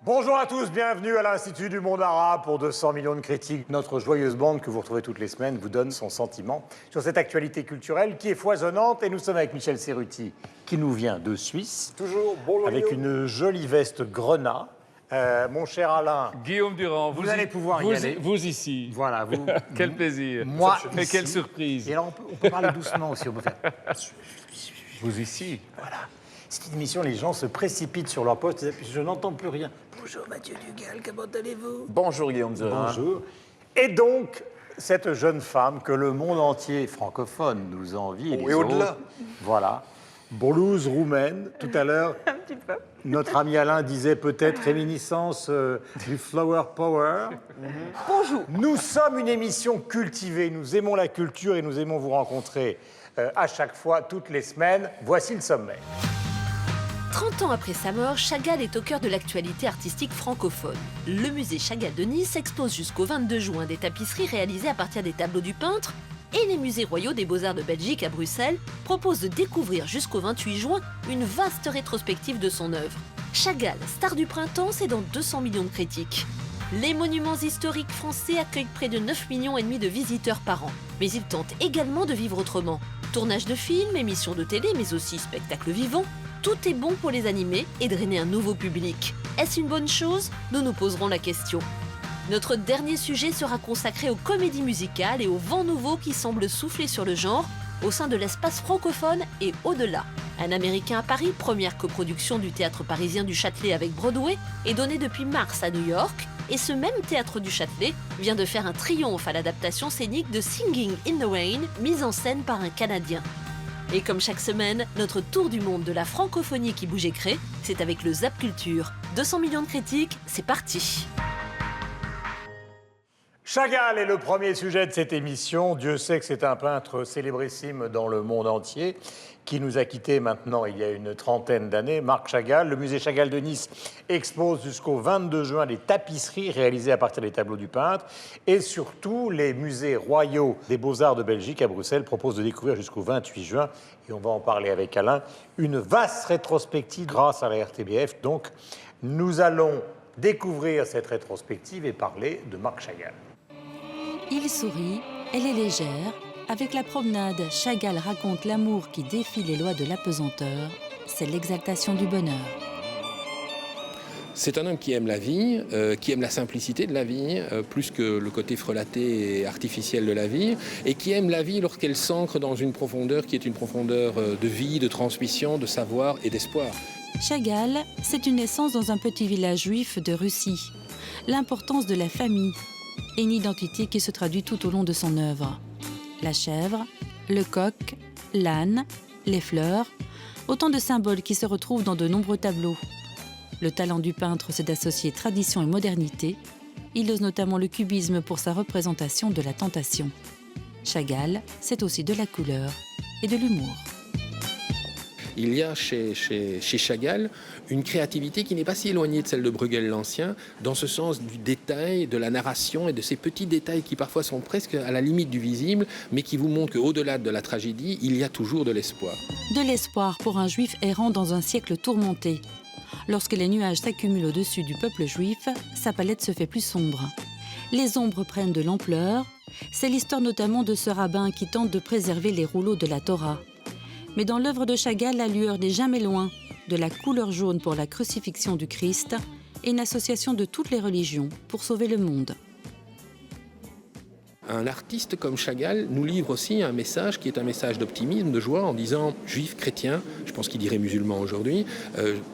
Bonjour à tous, bienvenue à l'Institut du Monde Arabe pour 200 millions de critiques. Notre joyeuse bande que vous retrouvez toutes les semaines vous donne son sentiment sur cette actualité culturelle qui est foisonnante. Et nous sommes avec Michel Serruti qui nous vient de Suisse. Toujours, bonjour. Avec une jolie veste grenat. Mon cher Alain, Guillaume Durand, vous allez pouvoir y aller. Vous ici. Voilà, vous. Quel plaisir. Moi, Mais ici. quelle surprise. Et là, on peut parler doucement aussi. On peut faire. Vous ici. Voilà. C'est une émission, les gens se précipitent sur leur poste. Je n'entends plus rien. Bonjour Mathieu Dugal, comment allez-vous? Bonjour Guillaume Durand. Bonjour. Et donc, cette jeune femme que le monde entier francophone nous envie. Et au-delà. Voilà. Blouuse roumaine. Tout à l'heure, notre ami Alain disait peut-être réminiscence du Flower Power. Bonjour. Nous sommes une émission cultivée. Nous aimons la culture et nous aimons vous rencontrer à chaque fois, toutes les semaines. Voici le sommaire. 30 ans après sa mort, Chagall est au cœur de l'actualité artistique francophone. Le musée Chagall de Nice expose jusqu'au 22 juin des tapisseries réalisées à partir des tableaux du peintre et les musées royaux des Beaux-Arts de Belgique à Bruxelles proposent de découvrir jusqu'au 28 juin une vaste rétrospective de son œuvre. Chagall, star du printemps, c'est dans 200 millions de critiques. Les monuments historiques français accueillent près de 9,5 millions de visiteurs par an. Mais ils tentent également de vivre autrement. Tournage de films, émissions de télé, mais aussi spectacles vivants. Tout est bon pour les animer et drainer un nouveau public. Est-ce une bonne chose? Nous nous poserons la question. Notre dernier sujet sera consacré aux comédies musicales et au vent nouveau qui semble souffler sur le genre au sein de l'espace francophone et au-delà. Un Américain à Paris, première coproduction du théâtre parisien du Châtelet avec Broadway, est donné depuis mars à New York. Et ce même théâtre du Châtelet vient de faire un triomphe à l'adaptation scénique de Singing in the Rain, mise en scène par un Canadien. Et comme chaque semaine, notre tour du monde de la francophonie qui bouge et crée, c'est avec le Zap Culture. 200 millions de critiques, c'est parti. Chagall est le premier sujet de cette émission. Dieu sait que c'est un peintre célébrissime dans le monde entier qui nous a quittés maintenant il y a une trentaine d'années, Marc Chagall. Le musée Chagall de Nice expose jusqu'au 22 juin des tapisseries réalisées à partir des tableaux du peintre. Et surtout, les musées royaux des Beaux-Arts de Belgique à Bruxelles proposent de découvrir jusqu'au 28 juin, et on va en parler avec Alain, une vaste rétrospective grâce à la RTBF. Donc, nous allons découvrir cette rétrospective et parler de Marc Chagall. Il sourit, elle est légère. Avec la promenade, Chagall raconte l'amour qui défie les lois de l'apesanteur. C'est l'exaltation du bonheur. C'est un homme qui aime la vie, qui aime la simplicité de la vie, plus que le côté frelaté et artificiel de la vie, et qui aime la vie lorsqu'elle s'ancre dans une profondeur qui est une profondeur de vie, de transmission, de savoir et d'espoir. Chagall, c'est une naissance dans un petit village juif de Russie. L'importance de la famille et une identité qui se traduit tout au long de son œuvre. La chèvre, le coq, l'âne, les fleurs, autant de symboles qui se retrouvent dans de nombreux tableaux. Le talent du peintre, c'est d'associer tradition et modernité. Il ose notamment le cubisme pour sa représentation de la tentation. Chagall, c'est aussi de la couleur et de l'humour. Il y a chez Chagall une créativité qui n'est pas si éloignée de celle de Bruegel l'Ancien, dans ce sens du détail, de la narration et de ces petits détails qui parfois sont presque à la limite du visible, mais qui vous montrent qu'au-delà de la tragédie, il y a toujours de l'espoir. De l'espoir pour un juif errant dans un siècle tourmenté. Lorsque les nuages s'accumulent au-dessus du peuple juif, sa palette se fait plus sombre. Les ombres prennent de l'ampleur. C'est l'histoire notamment de ce rabbin qui tente de préserver les rouleaux de la Torah. Mais dans l'œuvre de Chagall, la lueur n'est jamais loin de la couleur jaune pour la crucifixion du Christ et une association de toutes les religions pour sauver le monde. Un artiste comme Chagall nous livre aussi un message qui est un message d'optimisme, de joie, en disant juifs, chrétiens, je pense qu'il dirait musulmans aujourd'hui,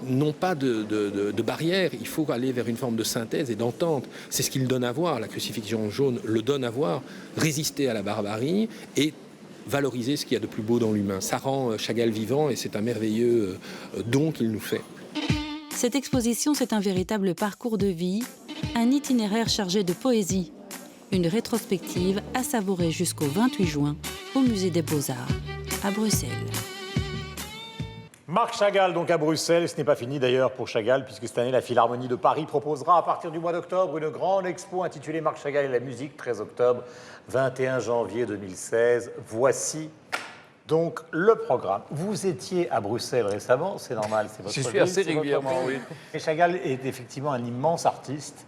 n'ont pas de barrière. Il faut aller vers une forme de synthèse et d'entente. C'est ce qu'il donne à voir. La crucifixion jaune le donne à voir. Résister à la barbarie et valoriser ce qu'il y a de plus beau dans l'humain. Ça rend Chagall vivant et c'est un merveilleux don qu'il nous fait. Cette exposition, c'est un véritable parcours de vie, un itinéraire chargé de poésie. Une rétrospective à savourer jusqu'au 28 juin au Musée des Beaux-Arts, à Bruxelles. Marc Chagall, donc à Bruxelles. Ce n'est pas fini d'ailleurs pour Chagall, puisque cette année, la Philharmonie de Paris proposera à partir du mois d'octobre une grande expo intitulée Marc Chagall et la musique, 13 octobre, 21 janvier 2016. Voici donc le programme. Vous étiez à Bruxelles récemment, c'est normal, c'est votre J'y suis ville, assez c'est votre régulièrement, pays. oui. Et Chagall est effectivement un immense artiste.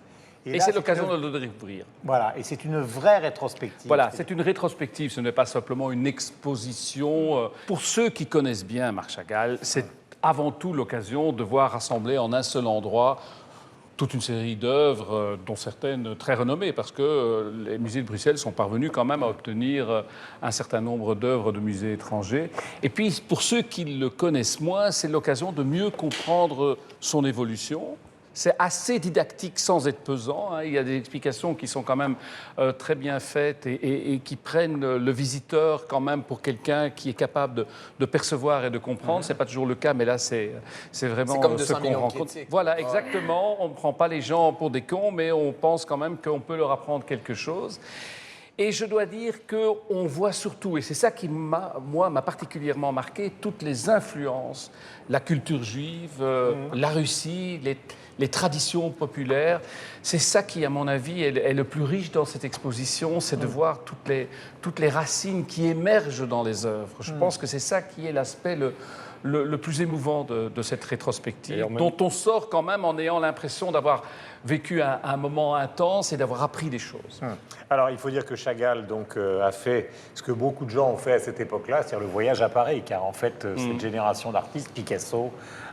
Et là, c'est l'occasion une- de le découvrir. Voilà, et c'est une vraie rétrospective. Voilà, c'est une rétrospective, ce n'est pas simplement une exposition. Pour ceux qui connaissent bien Marc Chagall, c'est avant tout l'occasion de voir rassembler en un seul endroit toute une série d'œuvres, dont certaines très renommées, parce que les musées de Bruxelles sont parvenus quand même à obtenir un certain nombre d'œuvres de musées étrangers. Et puis, pour ceux qui le connaissent moins, c'est l'occasion de mieux comprendre son évolution. C'est assez didactique sans être pesant, hein. Il y a des explications qui sont quand même très bien faites et qui prennent le visiteur quand même pour quelqu'un qui est capable de percevoir et de comprendre. C'est pas toujours le cas, mais là, c'est vraiment C'est comme ce 200 qu'on millions de rencontre. critiques. Voilà, exactement. On ne prend pas les gens pour des cons, mais on pense quand même qu'on peut leur apprendre quelque chose. Et je dois dire qu'on voit surtout, et c'est ça qui m'a particulièrement marqué, toutes les influences, la culture juive, la Russie, les traditions populaires. C'est ça qui, à mon avis, est le plus riche dans cette exposition, c'est de voir toutes les racines qui émergent dans les œuvres. Je pense que c'est ça qui est l'aspect le plus émouvant de cette rétrospective, dont on sort quand même en ayant l'impression d'avoir vécu un moment intense et d'avoir appris des choses. Alors, il faut dire que Chagall donc, a fait ce que beaucoup de gens ont fait à cette époque-là, c'est-à-dire le voyage à Paris, car en fait, cette génération d'artistes, Picasso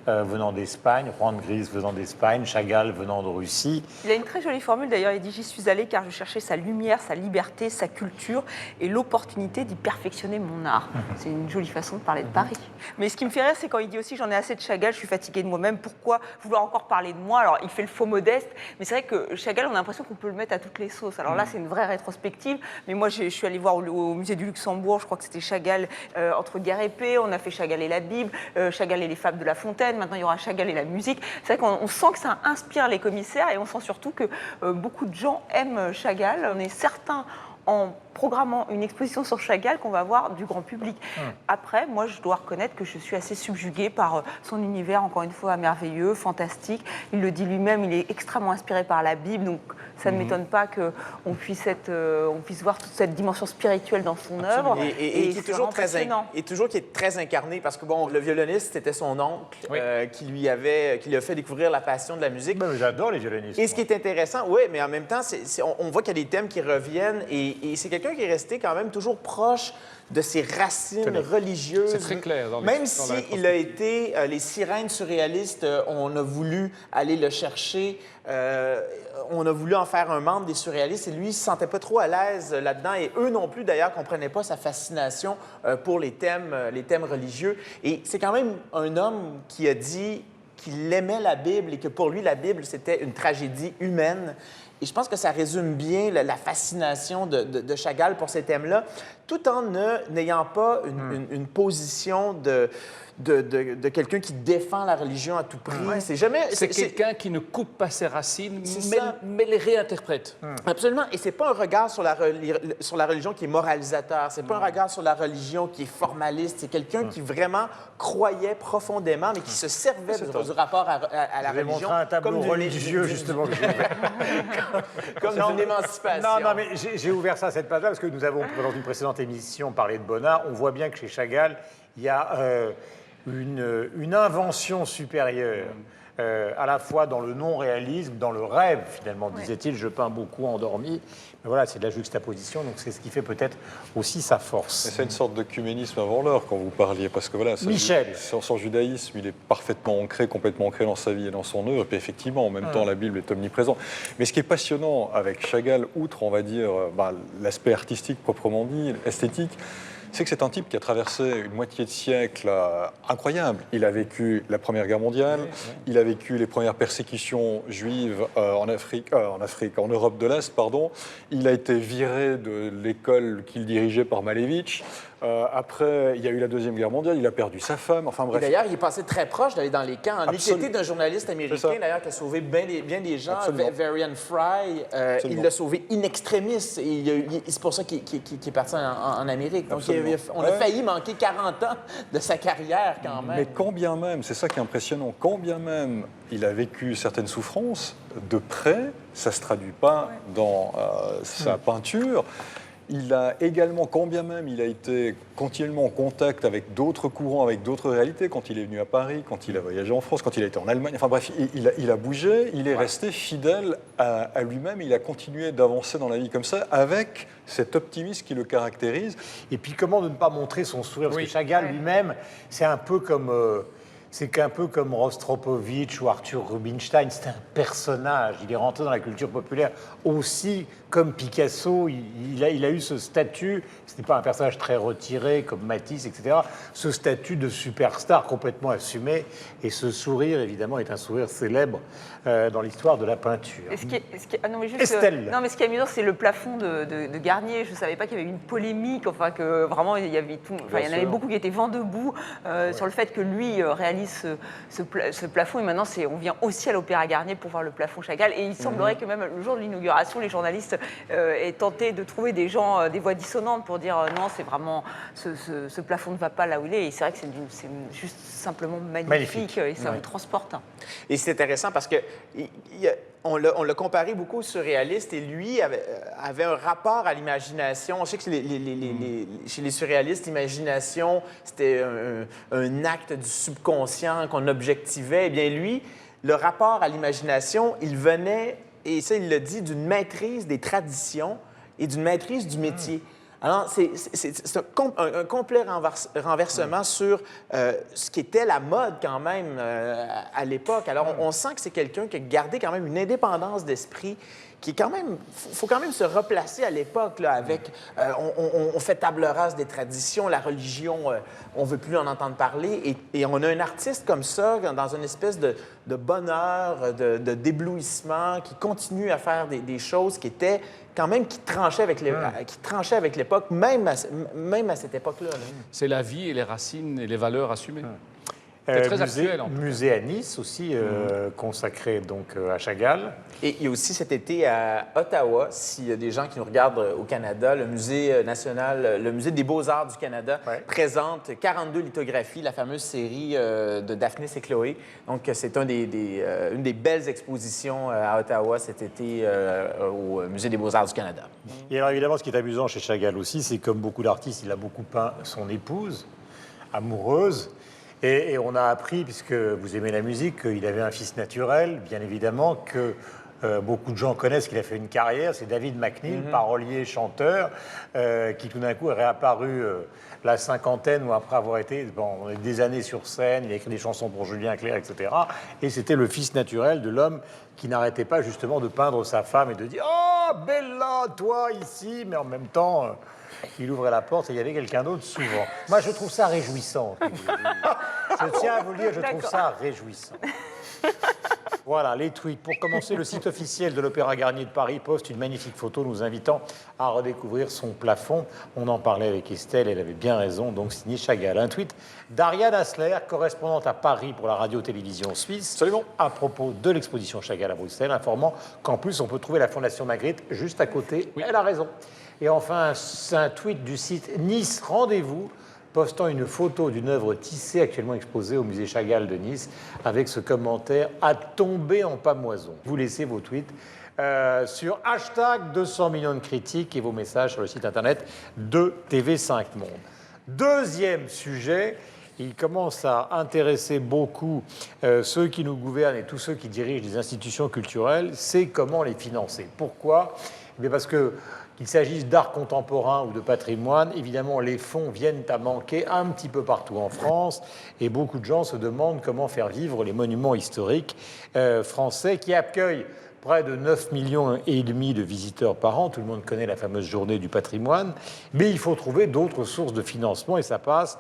venant d'Espagne, Juan Gris venant d'Espagne, Chagall venant de Russie. Il a une très jolie formule d'ailleurs, il dit « J'y suis allé car je cherchais sa lumière, sa liberté, sa culture et l'opportunité d'y perfectionner mon art ». C'est une jolie façon de parler de Paris. Mais ce qui me fait rire, c'est quand il dit aussi « J'en ai assez de Chagall, je suis fatigué de moi-même, pourquoi vouloir encore parler de moi ?» Alors il fait le faux modeste, mais c'est vrai que Chagall, on a l'impression qu'on peut le mettre à toutes les sauces. Alors là, c'est une vraie rétrospective, mais moi je suis allée voir au musée du Luxembourg, je crois que c'était Chagall entre guerre et paix, on a fait Chagall et la Bible, Chagall et les fables de La Fontaine, maintenant il y aura Chagall et la musique. C'est vrai qu'on sent que ça inspire les commissaires et on sent surtout que beaucoup de gens aiment Chagall. On est certain en programmant une exposition sur Chagall qu'on va voir du grand public. Après, moi, je dois reconnaître que je suis assez subjuguée par son univers, encore une fois, merveilleux, fantastique. Il le dit lui-même, il est extrêmement inspiré par la Bible, donc ça ne m'étonne pas qu'on puisse voir toute cette dimension spirituelle dans son œuvre. Et qui est c'est toujours vraiment passionnant. qui est très incarné, parce que bon, le violoniste, c'était son oncle Oui. qui lui a fait découvrir la passion de la musique. Ben, j'adore les violonistes. Et ce qui est intéressant, oui, mais en même temps, on voit qu'il y a des thèmes qui reviennent et c'est quelqu'un qui est resté quand même toujours proche de ses racines religieuses. C'est très clair dans Même dans la s'il a été, les sirènes surréalistes, on a voulu aller le chercher, on a voulu en faire un membre des surréalistes et lui, il ne se sentait pas trop à l'aise là-dedans et eux non plus, d'ailleurs, ne comprenaient pas sa fascination pour les thèmes religieux. Et c'est quand même un homme qui a dit qu'il aimait la Bible et que pour lui, la Bible, c'était une tragédie humaine. Et je pense que ça résume bien la fascination de Chagall pour ces thèmes-là, tout en n'ayant pas une position de quelqu'un qui défend la religion à tout prix. C'est jamais... C'est quelqu'un qui ne coupe pas ses racines, C'est ça. mais les réinterprète. Absolument. Et c'est pas un regard sur la religion qui est moralisateur. C'est pas un regard sur la religion qui est formaliste. C'est quelqu'un qui vraiment croyait profondément, mais qui se servait du rapport à la Je vais religion montrer un tableau comme religieux, justement. comme d'une émancipation. Non, mais j'ai ouvert ça, cette page-là, parce que nous avons, dans une précédente émission, parlé de Bonnard. On voit bien que chez Chagall, il y a une invention supérieure, à la fois dans le non-réalisme, dans le rêve, finalement, disait-il. Je peins beaucoup endormi. Mais voilà, c'est de la juxtaposition, donc c'est ce qui fait peut-être aussi sa force. Mais c'est une sorte d'œcuménisme avant l'heure quand vous parliez, parce que voilà, Michel. son judaïsme, il est parfaitement ancré, complètement ancré dans sa vie et dans son œuvre, et puis effectivement, en même temps, la Bible est omniprésente. Mais ce qui est passionnant avec Chagall, outre, on va dire, l'aspect artistique proprement dit, esthétique, c'est que c'est un type qui a traversé une moitié de siècle incroyable. Il a vécu la Première Guerre mondiale, il a vécu les premières persécutions juives en Europe de l'Est, pardon. Il a été viré de l'école qu'il dirigeait par Malevitch. Après, il y a eu la Deuxième Guerre mondiale, il a perdu sa femme, enfin Et bref. d'ailleurs, il est passé très proche d'aller dans les camps. En été d'un journaliste C'est américain, ça. d'ailleurs, qui a sauvé bien des gens, Absolument. Varian Fry. Il l'a sauvé in extremis. C'est pour ça qu'il est parti en Amérique. Donc, on a failli manquer 40 ans de sa carrière, quand même. Mais quand bien même, c'est ça qui est impressionnant, quand bien même il a vécu certaines souffrances, de près, ça ne se traduit pas dans sa peinture. Il a également, quand bien même, il a été continuellement en contact avec d'autres courants, avec d'autres réalités, quand il est venu à Paris, quand il a voyagé en France, quand il a été en Allemagne. Enfin bref, il a bougé, il est resté fidèle à lui-même, il a continué d'avancer dans la vie comme ça, avec cet optimisme qui le caractérise. Et puis, comment ne pas montrer son sourire? Parce que Chagall lui-même, c'est un peu comme... c'est qu'un peu comme Rostropovitch ou Arthur Rubinstein, c'est un personnage. Il est rentré dans la culture populaire aussi comme Picasso. Il a eu ce statut, ce n'est pas un personnage très retiré comme Matisse, etc. Ce statut de superstar complètement assumé. Et ce sourire, évidemment, est un sourire célèbre dans l'histoire de la peinture. Non, mais juste, Estelle. non, mais ce qui est amusant, c'est le plafond de Garnier. Je ne savais pas qu'il y avait eu une polémique, enfin que vraiment il y avait tout. Enfin, il y en avait beaucoup qui étaient vent debout sur le fait que lui réalise ce plafond. Et maintenant, on vient aussi à l'Opéra Garnier pour voir le plafond Chagall. Et il semblerait que même le jour de l'inauguration, les journalistes aient tenté de trouver des gens, des voix dissonantes pour dire non, c'est vraiment ce plafond ne va pas là où il est. Et c'est vrai que c'est juste simplement magnifique. Et ça me transporte. Et c'est intéressant parce que on l'a comparé beaucoup au surréaliste et lui avait un rapport à l'imagination. On sait que chez les surréalistes, l'imagination, c'était un acte du subconscient qu'on objectivait. Eh bien, lui, le rapport à l'imagination, il venait, et ça, il l'a dit, d'une maîtrise des traditions et d'une maîtrise du métier. Alors, c'est un complet renversement sur ce qui était la mode quand même à l'époque. Alors, on sent que c'est quelqu'un qui a gardé quand même une indépendance d'esprit qui est quand même... Il faut quand même se replacer à l'époque là, avec... on fait table rase des traditions, la religion, on ne veut plus en entendre parler. Et on a un artiste comme ça, dans une espèce de bonheur, d'éblouissement, qui continue à faire des choses qui étaient... quand même qui tranchait avec l'époque, même à cette époque-là. C'est la vie et les racines et les valeurs assumées. C'est très actuel. En tout cas. Musée à Nice aussi, consacré donc à Chagall. Et il y a aussi cet été à Ottawa, s'il y a des gens qui nous regardent au Canada, le Musée national, le Musée des beaux-arts du Canada présente 42 lithographies, la fameuse série de Daphnis et Chloé. Donc, c'est une des belles expositions à Ottawa cet été au Musée des beaux-arts du Canada. Et alors, évidemment, ce qui est amusant chez Chagall aussi, c'est comme beaucoup d'artistes, il a beaucoup peint son épouse, amoureuse. Et on a appris, puisque vous aimez la musique, qu'il avait un fils naturel, bien évidemment, que beaucoup de gens connaissent qu'il a fait une carrière. C'est David McNeil, parolier, chanteur, qui tout d'un coup est réapparu la cinquantaine ou après avoir été des années sur scène. Il a écrit des chansons pour Julien Clerc, etc. Et c'était le fils naturel de l'homme qui n'arrêtait pas justement de peindre sa femme et de dire « Oh, Bella, toi ici !» Mais en même temps... il ouvrait la porte et il y avait quelqu'un d'autre souvent. Moi, je trouve ça réjouissant. Je tiens à vous le dire, je trouve ça réjouissant. Voilà, les tweets. Pour commencer, le site officiel de l'Opéra Garnier de Paris poste une magnifique photo nous invitant à redécouvrir son plafond. On en parlait avec Estelle, elle avait bien raison, donc signé Chagall. Un tweet d'Ariane Hassler, correspondante à Paris pour la radio-télévision suisse, à propos de l'exposition Chagall à Bruxelles, informant qu'en plus, on peut trouver la Fondation Magritte juste à côté. Oui. Elle a raison. Et enfin, un tweet du site Nice Rendez-vous, postant une photo d'une œuvre tissée actuellement exposée au musée Chagall de Nice, avec ce commentaire « à tomber en pamoison ». Vous laissez vos tweets sur hashtag 200 millions de critiques et vos messages sur le site internet de TV5 Monde. Deuxième sujet, il commence à intéresser beaucoup ceux qui nous gouvernent et tous ceux qui dirigent les institutions culturelles, c'est comment les financer. Pourquoi ? Eh parce que qu'il s'agisse d'art contemporain ou de patrimoine, évidemment, les fonds viennent à manquer un petit peu partout en France et beaucoup de gens se demandent comment faire vivre les monuments historiques français qui accueillent près de 9,5 millions de visiteurs par an. Tout le monde connaît la fameuse journée du patrimoine, mais il faut trouver d'autres sources de financement et ça passe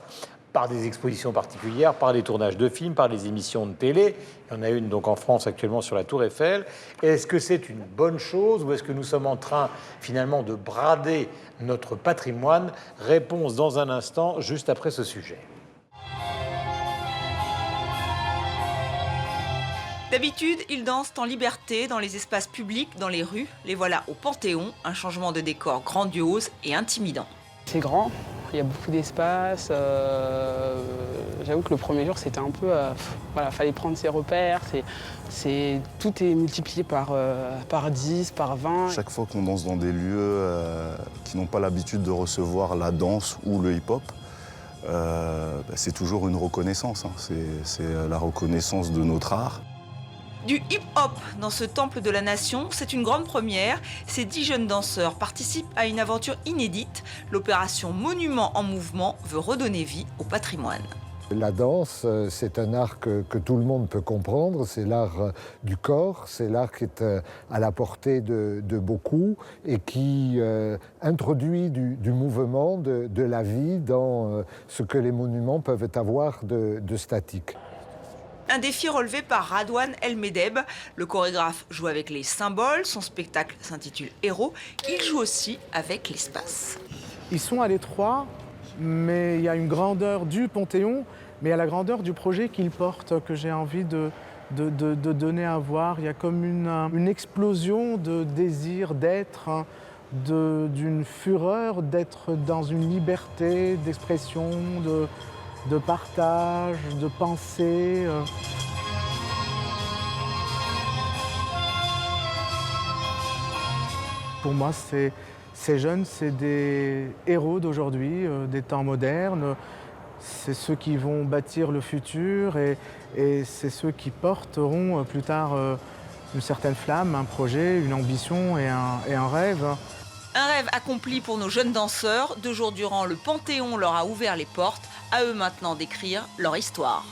par des expositions particulières, par des tournages de films, par des émissions de télé. Il y en a une donc en France actuellement sur la Tour Eiffel. Est-ce que c'est une bonne chose ou est-ce que nous sommes en train finalement de brader notre patrimoine? Réponse dans un instant, juste après ce sujet. D'habitude, ils dansent en liberté dans les espaces publics, dans les rues. Les voilà au Panthéon, un changement de décor grandiose et intimidant. C'est grand, il y a beaucoup d'espace. J'avoue que le premier jour, c'était un peu... voilà, fallait prendre ses repères. Tout est multiplié par 10, par 20. Chaque fois qu'on danse dans des lieux qui n'ont pas l'habitude de recevoir la danse ou le hip-hop, c'est toujours une reconnaissance. Hein. C'est la reconnaissance de notre art. Du hip-hop dans ce temple de la nation, c'est une grande première. Ces 10 jeunes danseurs participent à une aventure inédite. L'opération Monument en mouvement veut redonner vie au patrimoine. La danse, c'est un art que tout le monde peut comprendre. C'est l'art du corps, c'est l'art qui est à la portée de beaucoup et qui introduit du mouvement, de la vie dans ce que les monuments peuvent avoir de statique. Un défi relevé par Radouane El Medeb. Le chorégraphe joue avec les symboles, son spectacle s'intitule Héros. Il joue aussi avec l'espace. Ils sont à l'étroit, mais il y a une grandeur du Panthéon, mais il y a la grandeur du projet qu'ils portent que j'ai envie de donner à voir. Il y a comme une explosion de désir d'être, hein, d'une fureur, d'être dans une liberté d'expression, de partage, de pensée. Pour moi, ces jeunes, c'est des héros d'aujourd'hui, des temps modernes. C'est ceux qui vont bâtir le futur et c'est ceux qui porteront plus tard une certaine flamme, un projet, une ambition et un rêve. Un rêve accompli pour nos jeunes danseurs. 2 jours durant, le Panthéon leur a ouvert les portes. À eux maintenant d'écrire leur histoire.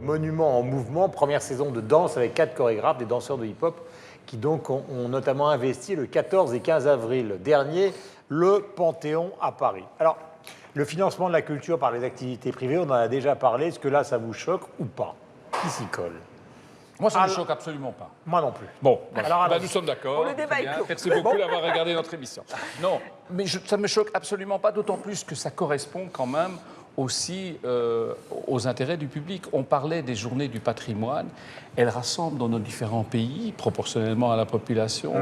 Monument en mouvement, première saison de danse avec 4 chorégraphes, des danseurs de hip-hop, qui donc ont notamment investi le 14 et 15 avril dernier le Panthéon à Paris. Alors, le financement de la culture par les activités privées, on en a déjà parlé. Est-ce que là, ça vous choque ou pas? Qui s'y colle? Moi, ça ne me choque absolument pas. Moi non plus. Bon, alors, nous sommes d'accord. Le débat est clos. Merci beaucoup d'avoir regardé notre émission. Non, mais ça ne me choque absolument pas, d'autant plus que ça correspond quand même aussi aux intérêts du public. On parlait des journées du patrimoine. Elles rassemblent dans nos différents pays, proportionnellement à la population,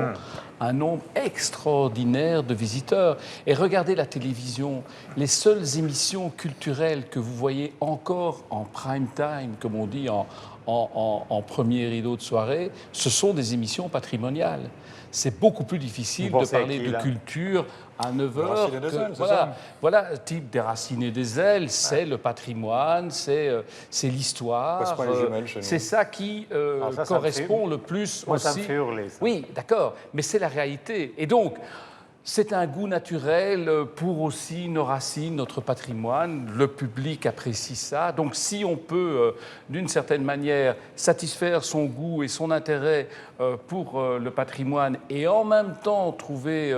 un nombre extraordinaire de visiteurs. Et regardez la télévision, les seules émissions culturelles que vous voyez encore en prime time, comme on dit en premier rideau de soirée, ce sont des émissions patrimoniales. C'est beaucoup plus difficile de parler de culture à 9h. Voilà, type Déraciné des ailes, c'est le patrimoine, c'est l'histoire. C'est ça qui correspond le plus moi, aussi. ça me fait hurler. Ça. Oui, d'accord, mais c'est la réalité. Et donc, c'est un goût naturel pour aussi nos racines, notre patrimoine. Le public apprécie ça. Donc, si on peut, d'une certaine manière, satisfaire son goût et son intérêt pour le patrimoine et en même temps trouver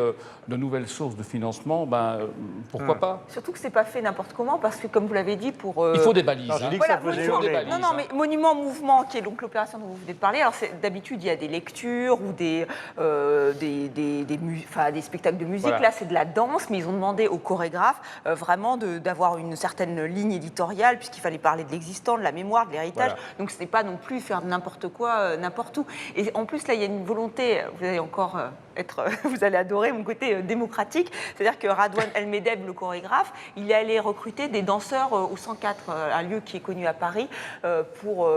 de nouvelles sources de financement, pourquoi pas? Surtout que c'est pas fait n'importe comment, parce que comme vous l'avez dit, pour... Il faut des balises. Non, j'ai dit que ça faisait hurler. Non, mais Monument Mouvement, qui est donc l'opération dont vous venez de parler, alors d'habitude, il y a des lectures ou des spectacles de musique. Voilà. Là, c'est de la danse, mais ils ont demandé aux chorégraphes vraiment d'avoir une certaine ligne éditoriale, puisqu'il fallait parler de l'existant, de la mémoire, de l'héritage. Voilà. Donc, ce n'est pas non plus faire n'importe quoi, n'importe où. Et en plus, là, il y a une volonté, vous allez encore vous allez adorer mon côté démocratique, c'est-à-dire que Radouane El Medeb, le chorégraphe, il est allé recruter des danseurs au 104, un lieu qui est connu à Paris, pour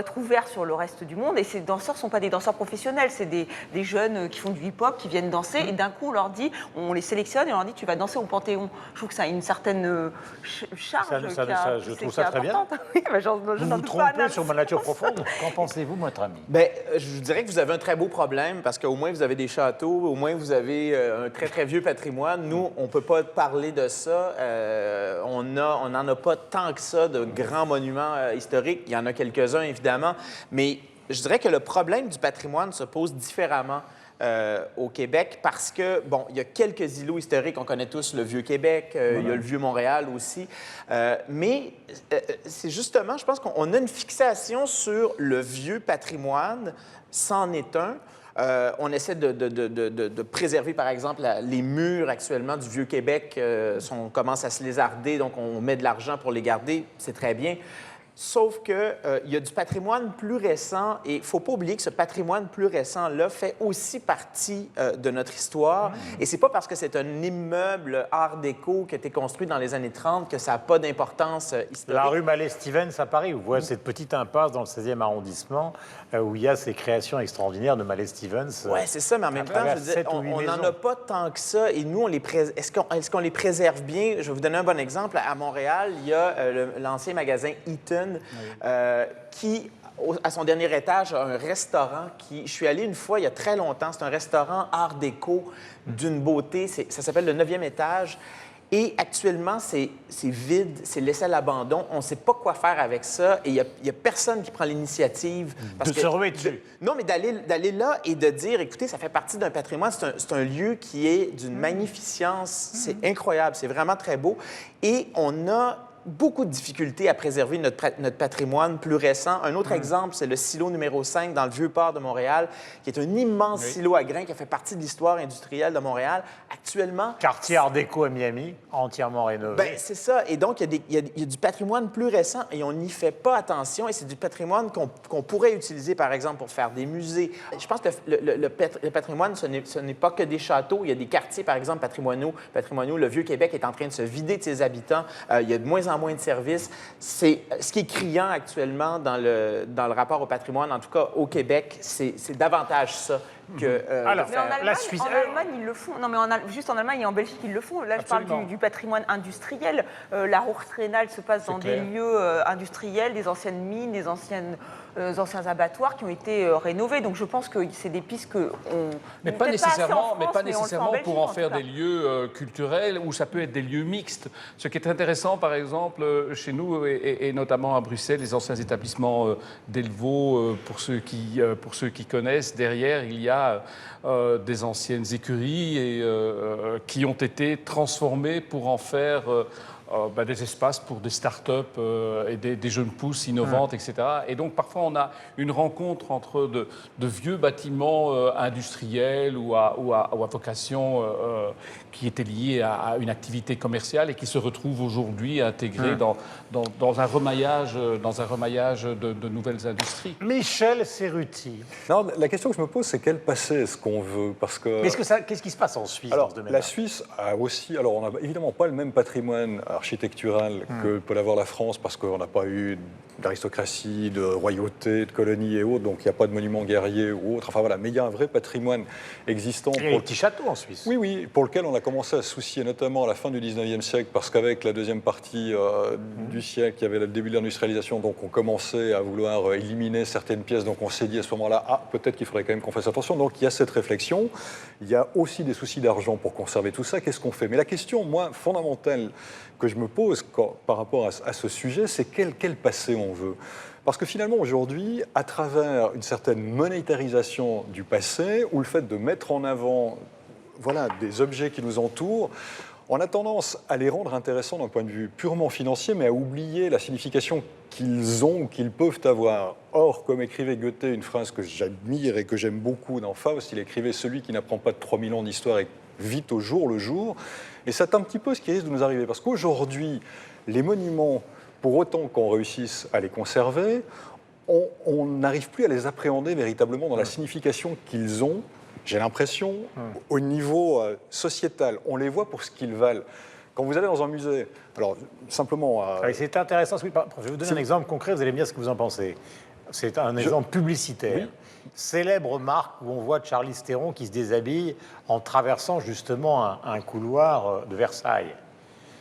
être ouvert sur le reste du monde. Et ces danseurs ne sont pas des danseurs professionnels, c'est des jeunes qui font du hip-hop, qui viennent danser, et d'un coup, on leur dit, on les sélectionne et on leur dit, tu vas danser au Panthéon. Je trouve que ça a une certaine charge. Je trouve ça très bien. Oui, vous vous trompez sur ma nature profonde. Qu'en pensez-vous, votre ami? Je vous dirais que vous avez un très beau problème, parce qu'au moins, vous avez des châteaux, au moins, vous avez un très, très vieux patrimoine. Nous, on ne peut pas parler de ça. On n'en a pas tant que ça de grands monuments historiques. Il y en a quelques-uns, évidemment. Mais je dirais que le problème du patrimoine se pose différemment. au Québec parce que, bon, il y a quelques îlots historiques. On connaît tous le Vieux-Québec, il y a le Vieux-Montréal aussi. Mais c'est justement, je pense qu'on a une fixation sur le vieux patrimoine, c'en est un. On essaie de préserver, par exemple, les murs actuellement du Vieux-Québec. On commence à se lézarder, donc on met de l'argent pour les garder. C'est très bien. Sauf qu'il y a du patrimoine plus récent et il ne faut pas oublier que ce patrimoine plus récent-là fait aussi partie de notre histoire. Et ce n'est pas parce que c'est un immeuble art déco qui a été construit dans les années 30 que ça n'a pas d'importance historique. La rue Mallet-Stevens à Paris, vous voyez cette petite impasse dans le 16e arrondissement où il y a ces créations extraordinaires de Mallet-Stevens. Oui, c'est ça, mais en même temps, je veux dire, on n'en a pas tant que ça. Et nous, est-ce qu'on les préserve bien? Je vais vous donner un bon exemple. À Montréal, il y a l'ancien magasin Eaton qui, à son dernier étage, a un restaurant je suis allé une fois il y a très longtemps. C'est un restaurant art déco d'une beauté. Ça s'appelle le 9e étage. Et actuellement, c'est vide, c'est laissé à l'abandon. On ne sait pas quoi faire avec ça. Et il n'y a personne qui prend l'initiative. De se remettre dessus. Non, mais d'aller là et de dire, écoutez, ça fait partie d'un patrimoine. C'est un lieu qui est d'une magnificence. C'est incroyable, c'est vraiment très beau. Et on a beaucoup de difficultés à préserver notre patrimoine plus récent. Un autre exemple, c'est le silo numéro 5 dans le Vieux-Port de Montréal, qui est un immense silo à grains qui a fait partie de l'histoire industrielle de Montréal. Actuellement... Quartier art déco à Miami, entièrement rénové. Bien, c'est ça. Et donc, il y a du patrimoine plus récent et on n'y fait pas attention. Et c'est du patrimoine qu'on pourrait utiliser, par exemple, pour faire des musées. Je pense que le patrimoine, ce n'est pas que des châteaux. Il y a des quartiers, par exemple, patrimoniaux. Le Vieux-Québec est en train de se vider de ses habitants. Il y a de moins en moins de services. C'est ce qui est criant actuellement dans le rapport au patrimoine, en tout cas au Québec, c'est davantage ça que... Alors, mais en Allemagne, ils le font. Non, mais juste en Allemagne et en Belgique, ils le font. Là, absolument. Je parle du patrimoine industriel. La Hochstrenal se passe dans des lieux industriels, des anciennes mines, des anciens abattoirs qui ont été rénovés. Donc, je pense que c'est des pistes que mais pas nécessairement, pour en faire des lieux culturels où ça peut être des lieux mixtes. Ce qui est intéressant, par exemple, chez nous et notamment à Bruxelles, les anciens établissements d'Elvaux, pour ceux qui connaissent, derrière, il y a des anciennes écuries qui ont été transformées pour en faire des espaces pour des start-up et des jeunes pousses innovantes, etc. Et donc, parfois, on a une rencontre entre de vieux bâtiments industriels ou à vocation qui étaient liés à une activité commerciale et qui se retrouvent aujourd'hui intégrés dans un remaillage de nouvelles industries. Michel Cerruti. Non, la question que je me pose, c'est quel passé est-ce qu'on veut? Parce que... Qu'est-ce qui se passe en Suisse dans ce domaine-là? La Suisse a aussi... Alors, on n'a évidemment pas le même patrimoine architectural que peut l'avoir la France, parce qu'on n'a pas eu d'aristocratie, de royauté, de colonies et autres, donc il n'y a pas de monuments guerriers ou autres. Enfin voilà, mais il y a un vrai patrimoine existant. Il y a des petits châteaux en Suisse. Oui, pour lequel on a commencé à se soucier, notamment à la fin du 19e siècle, parce qu'avec la deuxième partie du siècle, il y avait le début de l'industrialisation, donc on commençait à vouloir éliminer certaines pièces, donc on s'est dit à ce moment-là, peut-être qu'il faudrait quand même qu'on fasse attention. Donc il y a cette réflexion. Il y a aussi des soucis d'argent pour conserver tout ça. Qu'est-ce qu'on fait? Mais la question, moi, fondamentale que je me pose par rapport à ce sujet, c'est quel passé on veut. Parce que finalement, aujourd'hui, à travers une certaine monétarisation du passé, ou le fait de mettre en avant des objets qui nous entourent, on a tendance à les rendre intéressants d'un point de vue purement financier, mais à oublier la signification qu'ils ont ou qu'ils peuvent avoir. Or, comme écrivait Goethe, une phrase que j'admire et que j'aime beaucoup dans Faust, il écrivait « Celui qui n'apprend pas de 3000 ans d'histoire vit au jour le jour ». Et c'est un petit peu ce qui risque de nous arriver. Parce qu'aujourd'hui, les monuments, pour autant qu'on réussisse à les conserver, on n'arrive plus à les appréhender véritablement dans la signification qu'ils ont. J'ai l'impression, au niveau sociétal, on les voit pour ce qu'ils valent. Quand vous allez dans un musée, alors simplement... c'est intéressant. Je vais vous donner un exemple concret, vous allez me dire ce que vous en pensez. C'est un exemple publicitaire. Oui. Célèbre marque où on voit Charlize Theron qui se déshabille en traversant justement un couloir de Versailles.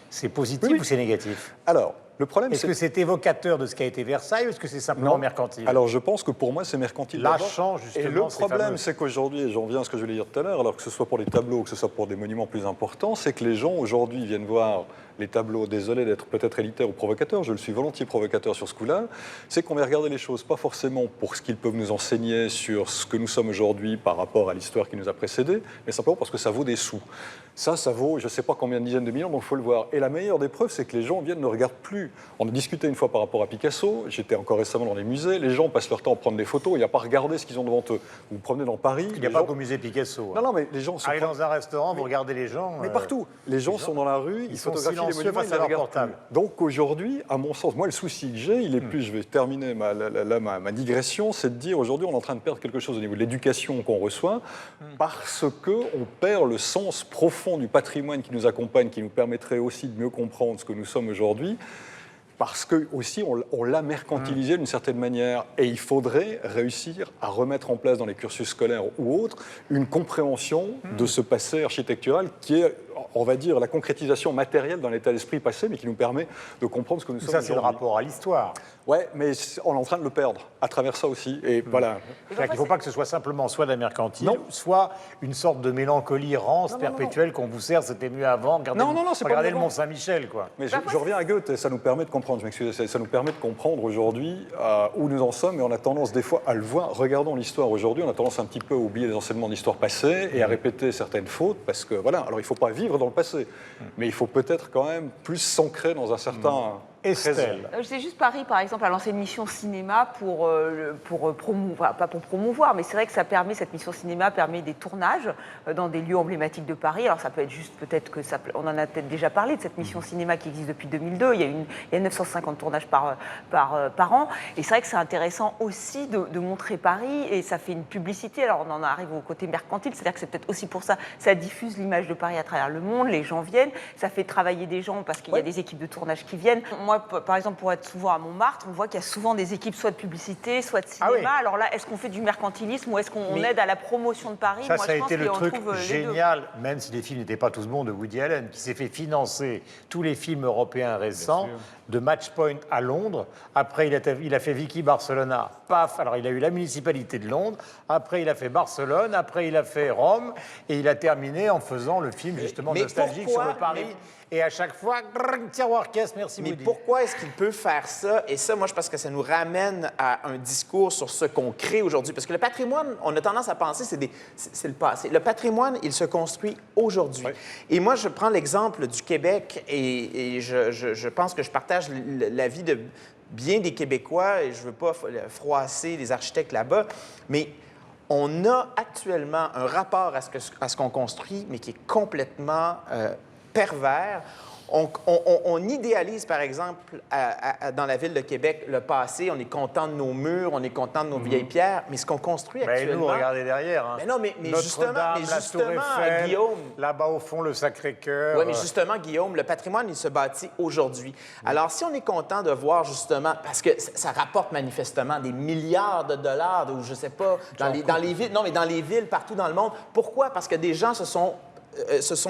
C'est positif ou c'est négatif? Alors, Le problème, Est-ce que c'est évocateur de ce qu'a été Versailles ou est-ce que c'est simplement Non. mercantile? Alors je pense que pour moi c'est mercantile. Lâchant Et justement. le ces problème, fameux- c'est qu'aujourd'hui, et j'en viens à ce que je voulais dire tout à l'heure, alors que ce soit pour les tableaux, que ce soit pour des monuments plus importants, c'est que les gens aujourd'hui viennent voir les tableaux, désolé d'être peut-être élitaire ou provocateur, je le suis volontiers provocateur sur ce coup-là, c'est qu'on va regarder les choses pas forcément pour ce qu'ils peuvent nous enseigner sur ce que nous sommes aujourd'hui par rapport à l'histoire qui nous a précédés, mais simplement parce que ça vaut des sous. Ça vaut je ne sais pas combien de dizaines de millions, donc il faut le voir. Et la meilleure des preuves, c'est que les gens viennent ne regardent plus. On a discuté une fois par rapport à Picasso, j'étais encore récemment dans les musées, les gens passent leur temps à prendre des photos, il n'y a pas à regarder ce qu'ils ont devant eux. Vous vous promenez dans Paris... Il n'y a pas qu'au musée Picasso. Non, non, mais les gens... Allez dans un restaurant, vous regardez les gens... Mais partout. Les gens sont dans la rue, ils sont photographient les silencieux monuments, face ils à ne leur regardent portable. plus. Donc aujourd'hui, à mon sens, moi le souci que j'ai, il est plus, je vais terminer ma digression, c'est de dire aujourd'hui on est en train de perdre quelque chose au niveau de l'éducation qu'on reçoit parce qu'on perd le sens profond du patrimoine qui nous accompagne, qui nous permettrait aussi de mieux comprendre ce que nous sommes aujourd'hui. Parce que aussi on l'a mercantilisé d'une certaine manière et il faudrait réussir à remettre en place dans les cursus scolaires ou autres une compréhension de ce passé architectural qui est, on va dire, la concrétisation matérielle d'un état d'esprit passé mais qui nous permet de comprendre ce que nous sommes Ça, c'est le aujourd'hui. rapport à l'histoire. Ouais, mais on est en train de le perdre à travers ça aussi et voilà. C'est-à-dire qu'il ne faut pas que ce soit simplement soit de la mercantile, Non. soit une sorte de mélancolie rance perpétuelle qu'on vous sert, c'était mieux avant. Regardez, c'est pas regardez mieux le avant. Mont-Saint-Michel, quoi. Mais je reviens à Goethe, et ça nous permet de comprendre, je m'excuse, ça nous permet de comprendre aujourd'hui où nous en sommes, et on a tendance des fois à le voir. Regardons l'histoire aujourd'hui, on a tendance un petit peu à oublier les enseignements d'histoire passée et à répéter certaines fautes, parce que voilà, alors il ne faut pas vivre dans le passé, mais il faut peut-être quand même plus s'ancrer dans un certain... Estelle. Je sais juste Paris, par exemple, a lancé une mission cinéma pour promouvoir, pas pour promouvoir, mais c'est vrai que ça permet, cette mission cinéma permet des tournages dans des lieux emblématiques de Paris. Alors ça peut être juste, peut-être que ça, on en a peut-être déjà parlé de cette mission cinéma qui existe depuis 2002. Il y a 950 tournages par an. Et c'est vrai que c'est intéressant aussi de montrer Paris et ça fait une publicité. Alors on en arrive au côté mercantile, c'est-à-dire que c'est peut-être aussi pour ça, ça diffuse l'image de Paris à travers le monde, les gens viennent, ça fait travailler des gens parce qu'il y a des équipes de tournage qui viennent. Moi, par exemple, pour être souvent à Montmartre, on voit qu'il y a souvent des équipes soit de publicité, soit de cinéma. Ah oui. Alors là, est-ce qu'on fait du mercantilisme ou est-ce qu'on aide à la promotion de Paris? Ça, Moi, ça a je pense été le qu'on truc trouve les deux. génial, même si les films n'étaient pas tous bons, de Woody Allen, qui s'est fait financer tous les films européens récents, de Matchpoint à Londres. Après, il a fait Vicky Barcelona. Paf. Alors, il a eu la municipalité de Londres. Après, il a fait Barcelone. Après, il a fait Rome. Et il a terminé en faisant le film, justement, mais nostalgique pourquoi? sur le Paris. Et à chaque fois, tiroir caisse, merci Mais Woody. pourquoi est-ce qu'il peut faire ça? Et ça, moi, je pense que ça nous ramène à un discours sur ce qu'on crée aujourd'hui. Parce que le patrimoine, on a tendance à penser, c'est le passé. Le patrimoine, il se construit aujourd'hui. Oui. Et moi, je prends l'exemple du Québec et je pense que je partage l'avis de bien des Québécois et je ne veux pas froisser les architectes là-bas, mais on a actuellement un rapport à ce qu'on construit, mais qui est complètement pervers. On idéalise, par exemple, dans la ville de Québec, le passé. On est content de nos murs, on est content de nos vieilles pierres, mais ce qu'on construit Ben, actuellement... nous, regardez derrière. Hein. Mais non, mais justement, Notre-Dame, la Tour Eiffel, Guillaume... là-bas au fond, le Sacré-Cœur. Oui, mais justement, Guillaume, le patrimoine, il se bâtit aujourd'hui. Alors, si on est content de voir justement, parce que ça rapporte manifestement des milliards de dollars, ou je sais pas, dans les villes, non, mais dans les villes partout dans le monde. Pourquoi? Parce que des gens se sont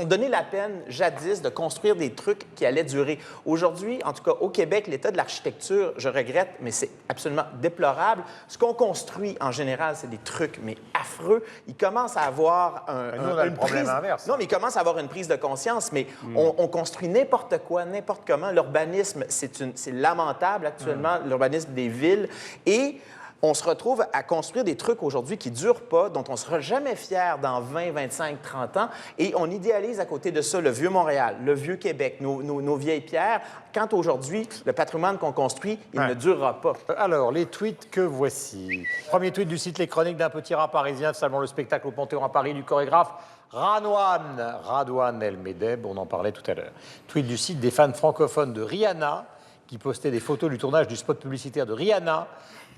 donné la peine, jadis, de construire des trucs qui allaient durer. Aujourd'hui, en tout cas, au Québec, l'état de l'architecture, je regrette, mais c'est absolument déplorable. Ce qu'on construit, en général, c'est des trucs, mais affreux. Il commence à avoir nous, on a le problème inverse. Non, mais il commence à avoir une prise de conscience, mais on construit n'importe quoi, n'importe comment. L'urbanisme, c'est lamentable actuellement, l'urbanisme des villes. Et on se retrouve à construire des trucs aujourd'hui qui ne durent pas, dont on ne sera jamais fier dans 20, 25, 30 ans. Et on idéalise à côté de ça le vieux Montréal, le vieux Québec, nos vieilles pierres, quand aujourd'hui, le patrimoine qu'on construit, il ne durera pas. Alors, les tweets que voici. Premier tweet du site Les Chroniques d'un petit rat parisien saluant le spectacle au Panthéon à Paris du chorégraphe Radouane El Medeb, on en parlait tout à l'heure. Tweet du site des fans francophones de Rihanna, qui postait des photos du tournage du spot publicitaire de Rihanna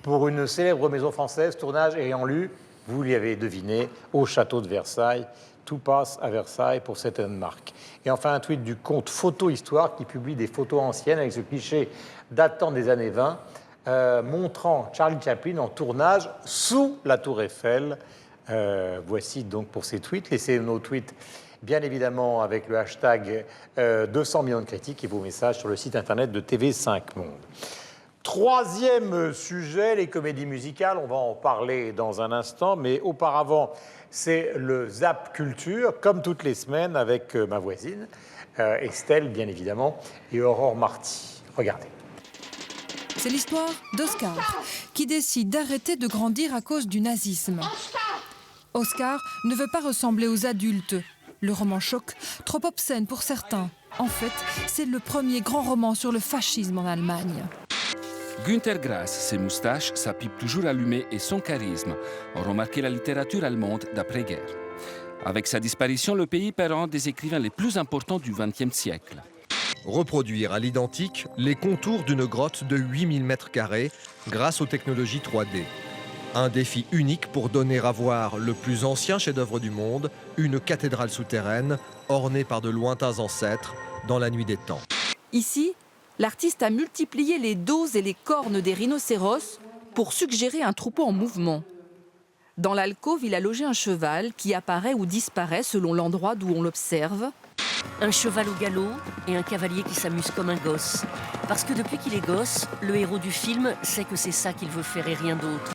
pour une célèbre maison française, tournage ayant lieu, vous l'avez deviné, au château de Versailles. Tout passe à Versailles pour cette marque. Et enfin, un tweet du compte Photo Histoire qui publie des photos anciennes avec ce cliché datant des années 20, montrant Charlie Chaplin en tournage sous la Tour Eiffel. Voici donc pour ces tweets. Laissez nos tweets bien évidemment avec le hashtag 200 millions de critiques et vos messages sur le site internet de TV5 Monde. Troisième sujet, les comédies musicales. On va en parler dans un instant, mais auparavant, c'est le Zap Culture, comme toutes les semaines, avec ma voisine, Estelle, bien évidemment, et Aurore Marty. Regardez. C'est l'histoire d'Oscar, qui décide d'arrêter de grandir à cause du nazisme. Oscar ne veut pas ressembler aux adultes. Le roman choque, trop obscène pour certains. En fait, c'est le premier grand roman sur le fascisme en Allemagne. Günter Grass, ses moustaches, sa pipe toujours allumée et son charisme ont remarqué la littérature allemande d'après-guerre. Avec sa disparition, le pays perd un des écrivains les plus importants du XXe siècle. Reproduire à l'identique les contours d'une grotte de 8000 m² grâce aux technologies 3D. Un défi unique pour donner à voir le plus ancien chef-d'œuvre du monde, une cathédrale souterraine ornée par de lointains ancêtres dans la nuit des temps. Ici, l'artiste a multiplié les dos et les cornes des rhinocéros pour suggérer un troupeau en mouvement. Dans l'alcôve, il a logé un cheval qui apparaît ou disparaît selon l'endroit d'où on l'observe. Un cheval au galop et un cavalier qui s'amuse comme un gosse. Parce que depuis qu'il est gosse, le héros du film sait que c'est ça qu'il veut faire et rien d'autre.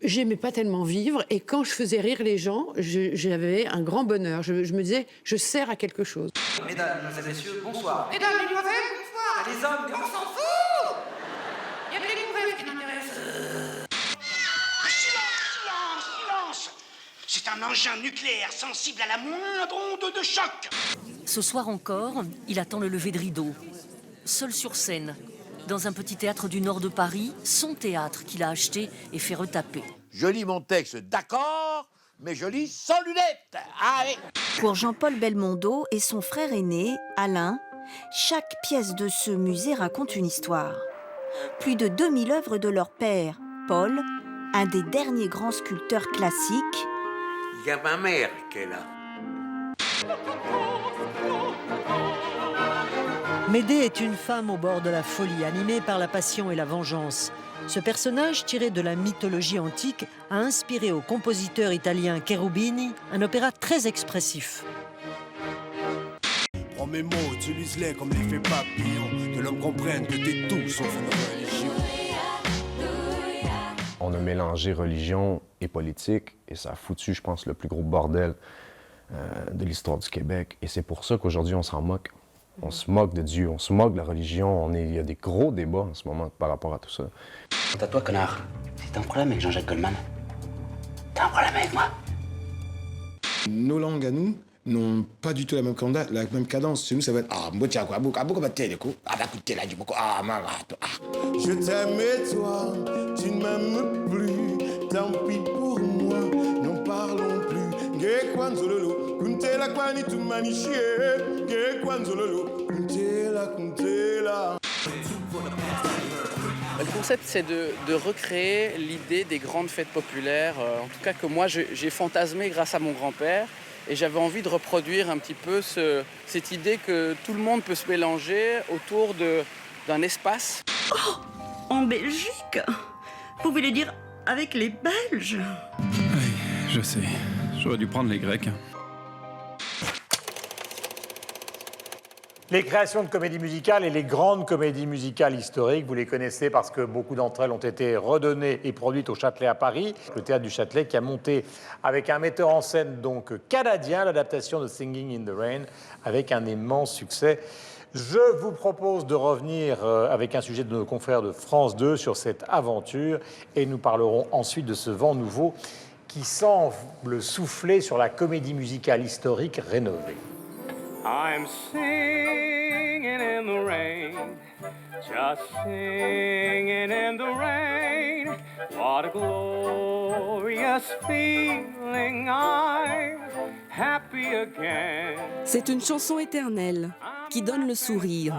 J'aimais pas tellement vivre et quand je faisais rire les gens, j'avais un grand bonheur. Je me disais, je sers à quelque chose. Mesdames, messieurs, bonsoir. Mesdames, mesdemoiselles, bonsoir. Les hommes, on s'en fout. Il y a que les nouvelles qui m'intéressent. Silence. C'est un engin nucléaire sensible à la moindre onde de choc. Ce soir encore, il attend le lever de rideau. Seul sur scène, dans un petit théâtre du nord de Paris, son théâtre qu'il a acheté et fait retaper. Je lis mon texte, d'accord, mais je lis sans lunettes. Allez. Pour Jean-Paul Belmondo et son frère aîné, Alain, chaque pièce de ce musée raconte une histoire. Plus de 2000 œuvres de leur père, Paul, un des derniers grands sculpteurs classiques. Il y a ma mère qui est là. Médée est une femme au bord de la folie, animée par la passion et la vengeance. Ce personnage, tiré de la mythologie antique, a inspiré au compositeur italien Cherubini un opéra très expressif. Prends mes mots, utilise-les comme l'effet papillon, que l'homme comprenne que t'es tout sauf une religion. On a mélangé religion et politique, et ça a foutu, je pense, le plus gros bordel de l'histoire du Québec. Et c'est pour ça qu'aujourd'hui, on s'en moque. On se moque de Dieu, on se moque de la religion. Il y a des gros débats en ce moment par rapport à tout ça. Quant à toi, connard, si t'as un problème avec Jean-Jacques Goldman, t'as un problème avec moi. Nos langues à nous n'ont pas du tout la même cadence. Chez nous, ça va être ah, moi tiens quoi, je t'aime et toi, tu ne m'aimes plus. Tant pis pour moi, n'en parlons plus. Le concept, c'est de recréer l'idée des grandes fêtes populaires, en tout cas que moi j'ai fantasmé grâce à mon grand-père. Et j'avais envie de reproduire un petit peu cette idée que tout le monde peut se mélanger autour d'un espace. Oh, en Belgique? Vous voulez dire avec les Belges? Oui, je sais. J'aurais dû prendre les Grecs. Les créations de comédies musicales et les grandes comédies musicales historiques, vous les connaissez parce que beaucoup d'entre elles ont été redonnées et produites au Châtelet à Paris. Le Théâtre du Châtelet qui a monté avec un metteur en scène donc canadien l'adaptation de Singing in the Rain avec un immense succès. Je vous propose de revenir avec un sujet de nos confrères de France 2 sur cette aventure et nous parlerons ensuite de ce vent nouveau qui semble souffler sur la comédie musicale historique rénovée. I'm singing in the rain, just singing in the rain. What a glorious feeling, I'm happy again. C'est une chanson éternelle qui donne le sourire.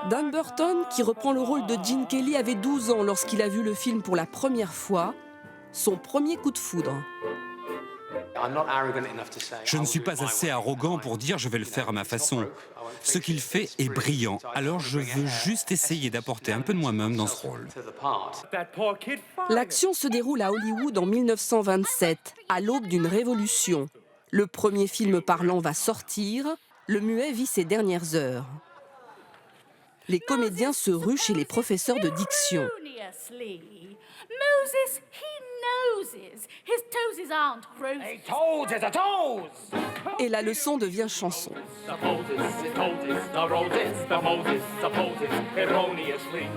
Dan Burton, qui reprend le rôle de Gene Kelly, avait 12 ans lorsqu'il a vu le film pour la première fois, son premier coup de foudre. Je ne suis pas assez arrogant pour dire je vais le faire à ma façon. Ce qu'il fait est brillant, alors je veux juste essayer d'apporter un peu de moi-même dans ce rôle. L'action se déroule à Hollywood en 1927, à l'aube d'une révolution. Le premier film parlant va sortir, le muet vit ses dernières heures. Les comédiens se ruent chez les professeurs de diction. Moses, he noses. His toesies aren't roses. A toad is a toes. Et la leçon devient chanson. The Moses, the roses, the Moses supposes erroneously.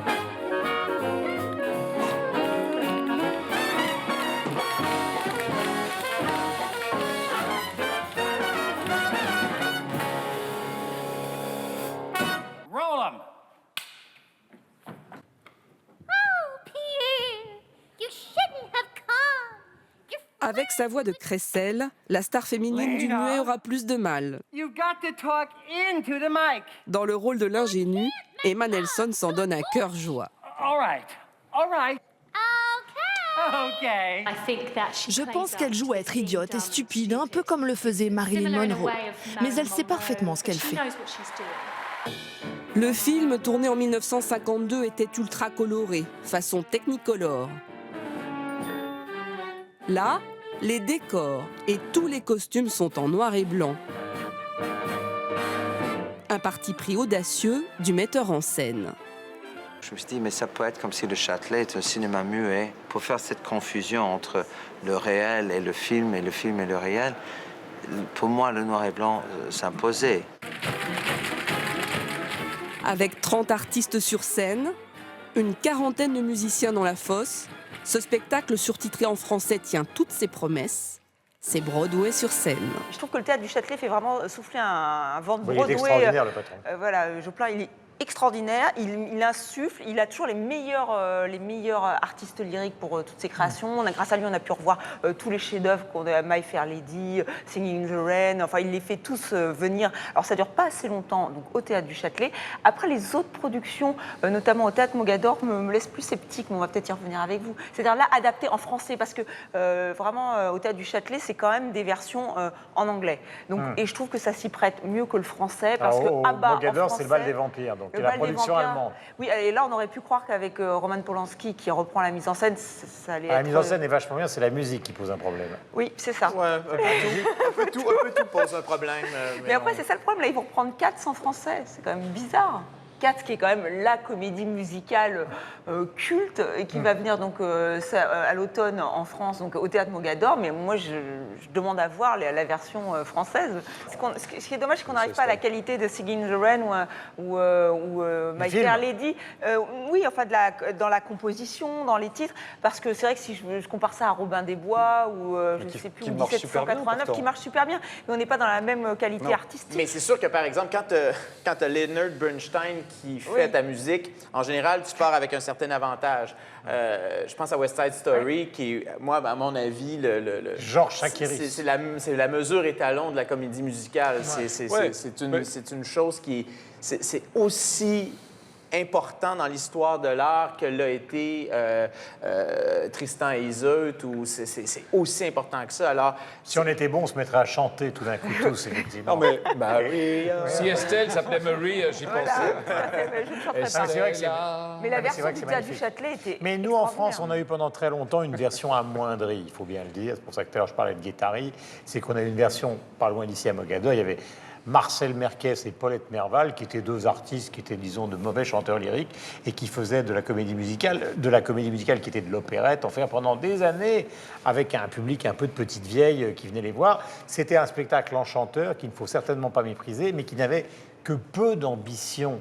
Roll 'em. Oh, Pierre, you shouldn't have come. Avec sa voix de crécelle, la star féminine du muet aura plus de mal. You got to talk into the mic. Dans le rôle de l'ingénue, Emma Nelson s'en donne à cœur joie. All right. All right. Okay. Je pense qu'elle joue à être idiote et stupide, un peu comme le faisait Marilyn Monroe. Mais elle sait parfaitement ce qu'elle fait. Le film, tourné en 1952, était ultra coloré, façon Technicolor. Là, les décors et tous les costumes sont en noir et blanc. Un parti pris audacieux du metteur en scène. Je me suis dit, mais ça peut être comme si le Châtelet est un cinéma muet. Pour faire cette confusion entre le réel et le film et le réel, pour moi, le noir et blanc s'imposait. Avec 30 artistes sur scène, une quarantaine de musiciens dans la fosse, ce spectacle surtitré en français tient toutes ses promesses. C'est Broadway sur scène. Je trouve que le théâtre du Châtelet fait vraiment souffler un vent de Oui, Broadway. il est extraordinaire, le patron. Voilà, Joplin, il est extraordinaire. Il insuffle. Il a toujours les meilleurs artistes lyriques pour toutes ses créations. Grâce à lui, on a pu revoir tous les chefs-d'œuvre qu'on a, My Fair Lady, Singing in the Rain. Enfin, il les fait tous venir. Alors, ça dure pas assez longtemps, donc au théâtre du Châtelet. Après, les autres productions, notamment au théâtre Mogador, me laissent plus sceptique. Mais on va peut-être y revenir avec vous. C'est-à-dire là, adapté en français, parce que vraiment, au théâtre du Châtelet, c'est quand même des versions en anglais. Donc, et je trouve que ça s'y prête mieux que le français, parce que Mogador, c'est le bal des vampires. Donc, la production allemande. Oui, et là, on aurait pu croire qu'avec Roman Polanski, qui reprend la mise en scène, ça allait être... La mise en scène est vachement bien, c'est la musique qui pose un problème. Oui, c'est ça. Ouais, un peu tout pose un problème. Mais après, c'est ça le problème. Là, ils vont reprendre Cats en français. C'est quand même bizarre. Cats, qui est quand même la comédie musicale culte, et qui va venir donc à l'automne en France, donc au théâtre Mogador. Mais moi, je demande à voir la version française. Ce qui est dommage, c'est qu'on n'arrive pas à la qualité de Singing in the Rain ou My Fair Lady. Oui, enfin, dans la composition, dans les titres, parce que c'est vrai que si je compare ça à Robin des Bois ou je ne sais plus, 1789, qui marche super bien, mais on n'est pas dans la même qualité artistique. Mais c'est sûr que, par exemple, quand tu as Leonard Bernstein qui fait ta musique, en général, tu pars avec un certain avantage. Je pense à West Side Story, qui, moi, à mon avis, Georges Chakiris. C'est la mesure étalon de la comédie musicale. C'est une chose qui... C'est aussi important dans l'histoire de l'art que l'a été Tristan et Iseult, ou c'est aussi important que ça. Alors, si on était bon, on se mettrait à chanter tout d'un coup tous, effectivement. Non, mais, si Estelle s'appelait Marie, j'y pensais. Mais la version du théâtre du Châtelet était... Mais nous, en France, on a eu pendant très longtemps une version amoindrie, il faut bien le dire. C'est pour ça que tout à l'heure, je parlais de Guettari. C'est qu'on a eu une version, pas loin d'ici à Mogador, il y avait Marcel Merquès et Paulette Merval, qui étaient deux artistes qui étaient, disons, de mauvais chanteurs lyriques et qui faisaient de la comédie musicale qui était de l'opérette, enfin, pendant des années, avec un public un peu de petites vieilles qui venaient les voir. C'était un spectacle enchanteur qu'il ne faut certainement pas mépriser, mais qui n'avait que peu d'ambition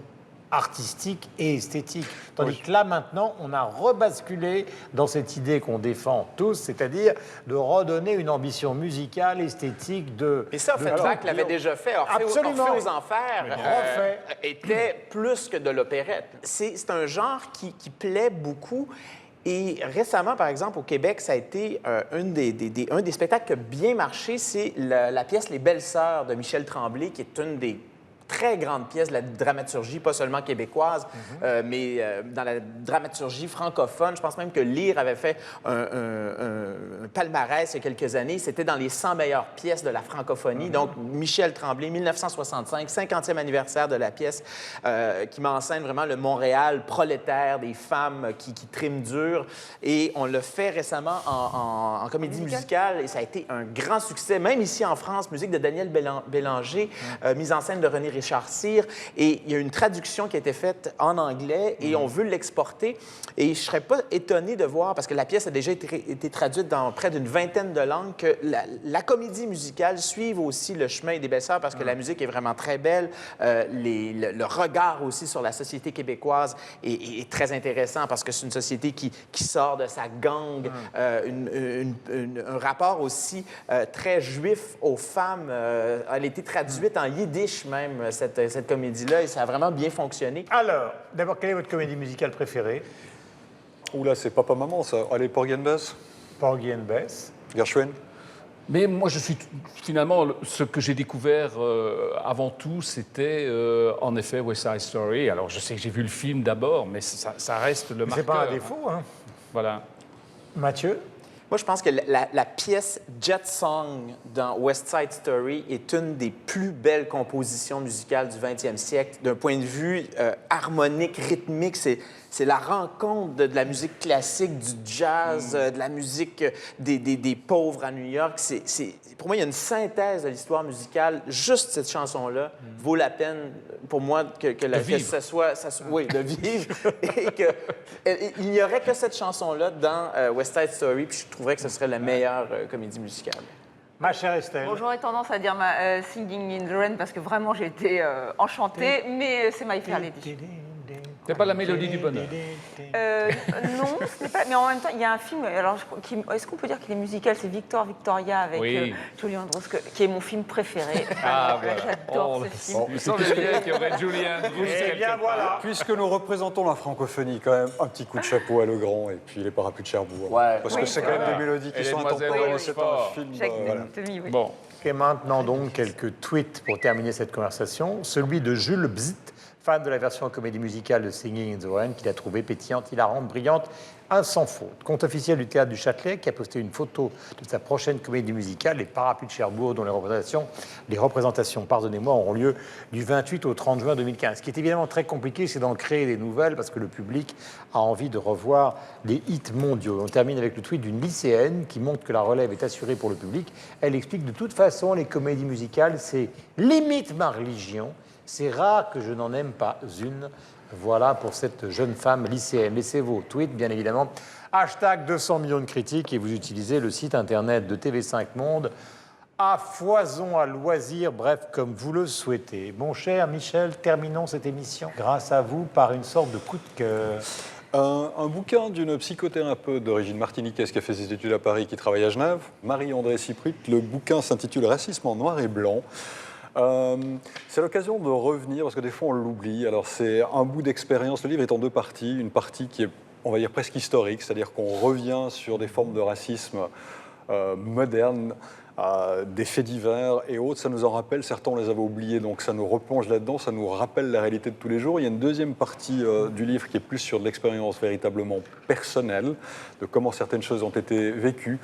artistique et esthétique. Tandis que là, maintenant, on a rebasculé dans cette idée qu'on défend tous, c'est-à-dire de redonner une ambition musicale, esthétique, de... Mais ça, Offenbach l'avait déjà fait. Orphée aux Enfers était plus que de l'opérette. C'est un genre qui plaît beaucoup. Et récemment, par exemple, au Québec, ça a été un des spectacles qui a bien marché, c'est la pièce Les Belles Sœurs de Michel Tremblay, qui est une des très grande pièce de la dramaturgie, pas seulement québécoise, mais dans la dramaturgie francophone. Je pense même que Lire avait fait un palmarès il y a quelques années. C'était dans les 100 meilleures pièces de la francophonie. Donc, Michel Tremblay, 1965, 50e anniversaire de la pièce qui met en scène vraiment le Montréal prolétaire, des femmes qui triment dur. Et on l'a fait récemment en comédie musicale et ça a été un grand succès. Même ici en France, musique de Daniel Bélanger, mise en scène de René Richard Cyr. Et il y a une traduction qui a été faite en anglais et on veut l'exporter. Et je ne serais pas étonné de voir, parce que la pièce a déjà été traduite dans près d'une vingtaine de langues, que la comédie musicale suive aussi le chemin des belles-sœurs, parce que la musique est vraiment très belle. Le regard aussi sur la société québécoise est très intéressant, parce que c'est une société qui sort de sa gangue, un rapport aussi très juif aux femmes. Elle a été traduite en yiddish même, cette comédie-là, et ça a vraiment bien fonctionné. Alors, d'abord, quelle est votre comédie musicale préférée? Oula, c'est Papa-Maman, ça. Allez, Porgy and Bess. Porgy and Bess. Gershwin. Mais moi, finalement, ce que j'ai découvert avant tout, c'était en effet West Side Story. Alors, je sais que j'ai vu le film d'abord, mais ça reste le marqueur. C'est pas un défaut, hein? Voilà. Mathieu? Moi, je pense que la pièce Jet Song dans West Side Story est une des plus belles compositions musicales du 20e siècle. D'un point de vue harmonique, rythmique, c'est la rencontre de la musique classique, du jazz, de la musique des pauvres à New York. Pour moi, il y a une synthèse de l'histoire musicale. Juste cette chanson-là vaut la peine, pour moi, que ça soit... Oui, de vivre. Et il n'y aurait que cette chanson-là dans West Side Story, puis je trouverais que ce serait la meilleure comédie musicale. Ma chère Estelle. Bon, j'aurais tendance à dire Singing in the Rain, parce que vraiment, j'ai été enchantée, mais c'est My Fair Lady. C'est pas la mélodie du bonheur. Non, ce n'est pas. Mais en même temps, il y a un film. Alors, est-ce qu'on peut dire qu'il est musical? C'est Victor Victoria avec Julie Andrews, qui est mon film préféré. Ah, voilà. J'adore ce film. C'est tout bien qu'il y aurait Julie Andrews. Eh bien, voilà. Puisque nous représentons la francophonie, quand même, un petit coup de chapeau à Legrand et puis les Parapluies de Cherbourg. Ouais. Parce que c'est quand même des mélodies qui sont intemporelles. C'est un film. Oui. Bon. Et maintenant, donc, quelques tweets pour terminer cette conversation. Celui de Jules Bzit, fan de la version comédie musicale de Singing in the Rain, qu'il a trouvée pétillante, hilarante, brillante, sans faute. Compte officiel du Théâtre du Châtelet, qui a posté une photo de sa prochaine comédie musicale, Les Parapluies de Cherbourg, dont les représentations auront lieu du 28 au 30 juin 2015. Ce qui est évidemment très compliqué, c'est d'en créer des nouvelles, parce que le public a envie de revoir des hits mondiaux. On termine avec le tweet d'une lycéenne qui montre que la relève est assurée pour le public. Elle explique: de toute façon, les comédies musicales, c'est limite ma religion. C'est rare que je n'en aime pas une. Voilà pour cette jeune femme lycéenne. Laissez vos tweets, bien évidemment. Hashtag 200 millions de critiques et vous utilisez le site internet de TV5 Monde à foison, à loisir, bref, comme vous le souhaitez. Mon cher Michel, terminons cette émission grâce à vous par une sorte de coup de cœur. Un bouquin d'une psychothérapeute d'origine martiniquaise qui a fait ses études à Paris, qui travaille à Genève, Marie-Andrée Cyprut. Le bouquin s'intitule « Racisme en noir et blanc ». C'est l'occasion de revenir, parce que des fois on l'oublie. Alors c'est un bout d'expérience. Le livre est en deux parties. Une partie qui est, on va dire, presque historique, c'est-à-dire qu'on revient sur des formes de racisme modernes, des faits divers et autres. Ça nous en rappelle, certains on les avait oubliés, donc ça nous replonge là-dedans, ça nous rappelle la réalité de tous les jours. Il y a une deuxième partie du livre qui est plus sur de l'expérience véritablement personnelle, de comment certaines choses ont été vécues.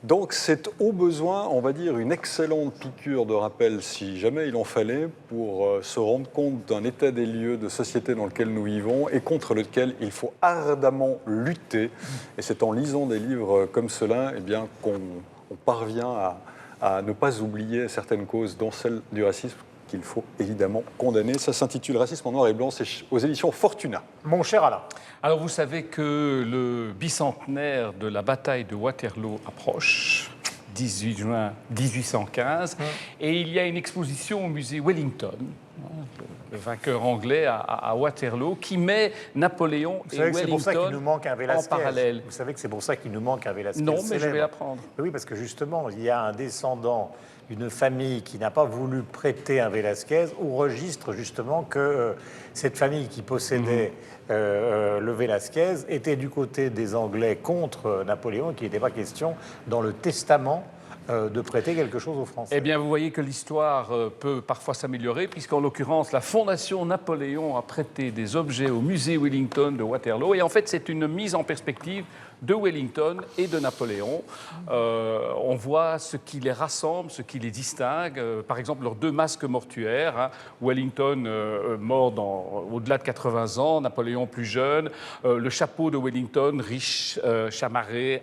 Donc c'est au besoin, on va dire, une excellente piqûre de rappel, si jamais il en fallait, pour se rendre compte d'un état des lieux de société dans lequel nous vivons et contre lequel il faut ardemment lutter. Et c'est en lisant des livres comme cela, eh bien, qu'on parvient à ne pas oublier certaines causes, dont celle du racisme, qu'il faut évidemment condamner. Ça s'intitule « Racisme en noir et blanc », c'est aux éditions Fortuna. Mon cher Alain. Alors, vous savez que le bicentenaire de la bataille de Waterloo approche, 18 juin 1815, et il y a une exposition au musée Wellington, le vainqueur anglais à Waterloo, qui met Napoléon et Wellington c'est pour ça qu'il nous manque un Velasquez. En parallèle. Vous savez que c'est pour ça qu'il nous manque un Velasquez. Non, mais célèbre. je vais l'apprendre. Oui, parce que justement, il y a un descendant d'une famille qui n'a pas voulu prêter un Velasquez au registre justement que cette famille qui possédait le Velasquez était du côté des Anglais contre Napoléon et qu'il n'était pas question dans le testament de prêter quelque chose aux Français. Eh bien, vous voyez que l'histoire peut parfois s'améliorer, puisqu'en l'occurrence, la Fondation Napoléon a prêté des objets au musée Wellington de Waterloo. Et en fait, c'est une mise en perspective de Wellington et de Napoléon. On voit ce qui les rassemble, ce qui les distingue. Par exemple, leurs deux masques mortuaires. Hein. Wellington mort au-delà de 80 ans, Napoléon plus jeune. Le chapeau de Wellington, riche, chamarré,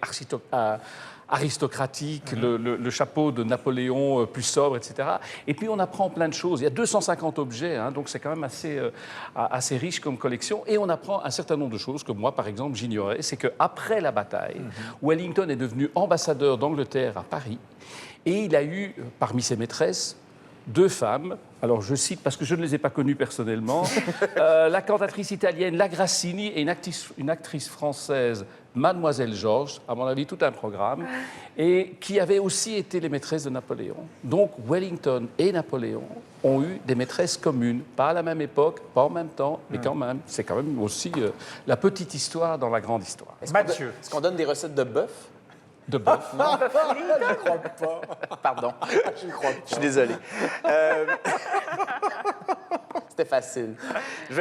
aristocratique, le chapeau de Napoléon plus sobre, etc. Et puis on apprend plein de choses. Il y a 250 objets, hein, donc c'est quand même assez riche comme collection. Et on apprend un certain nombre de choses que moi, par exemple, j'ignorais. C'est qu'après la bataille, Wellington est devenu ambassadeur d'Angleterre à Paris. Et il a eu, parmi ses maîtresses, 2 femmes. Alors je cite parce que je ne les ai pas connues personnellement. La cantatrice italienne La Grassini et une actrice française, Mademoiselle Georges, à mon avis tout un programme, et qui avaient aussi été les maîtresses de Napoléon. Donc Wellington et Napoléon ont eu des maîtresses communes, pas à la même époque, pas en même temps, mais quand même. C'est quand même aussi la petite histoire dans la grande histoire. Mathieu. Est-ce qu'on donne des recettes de bœuf? De bœuf. Non, je crois pas. Pardon. Je crois pas. Je suis désolé. C'était facile. Je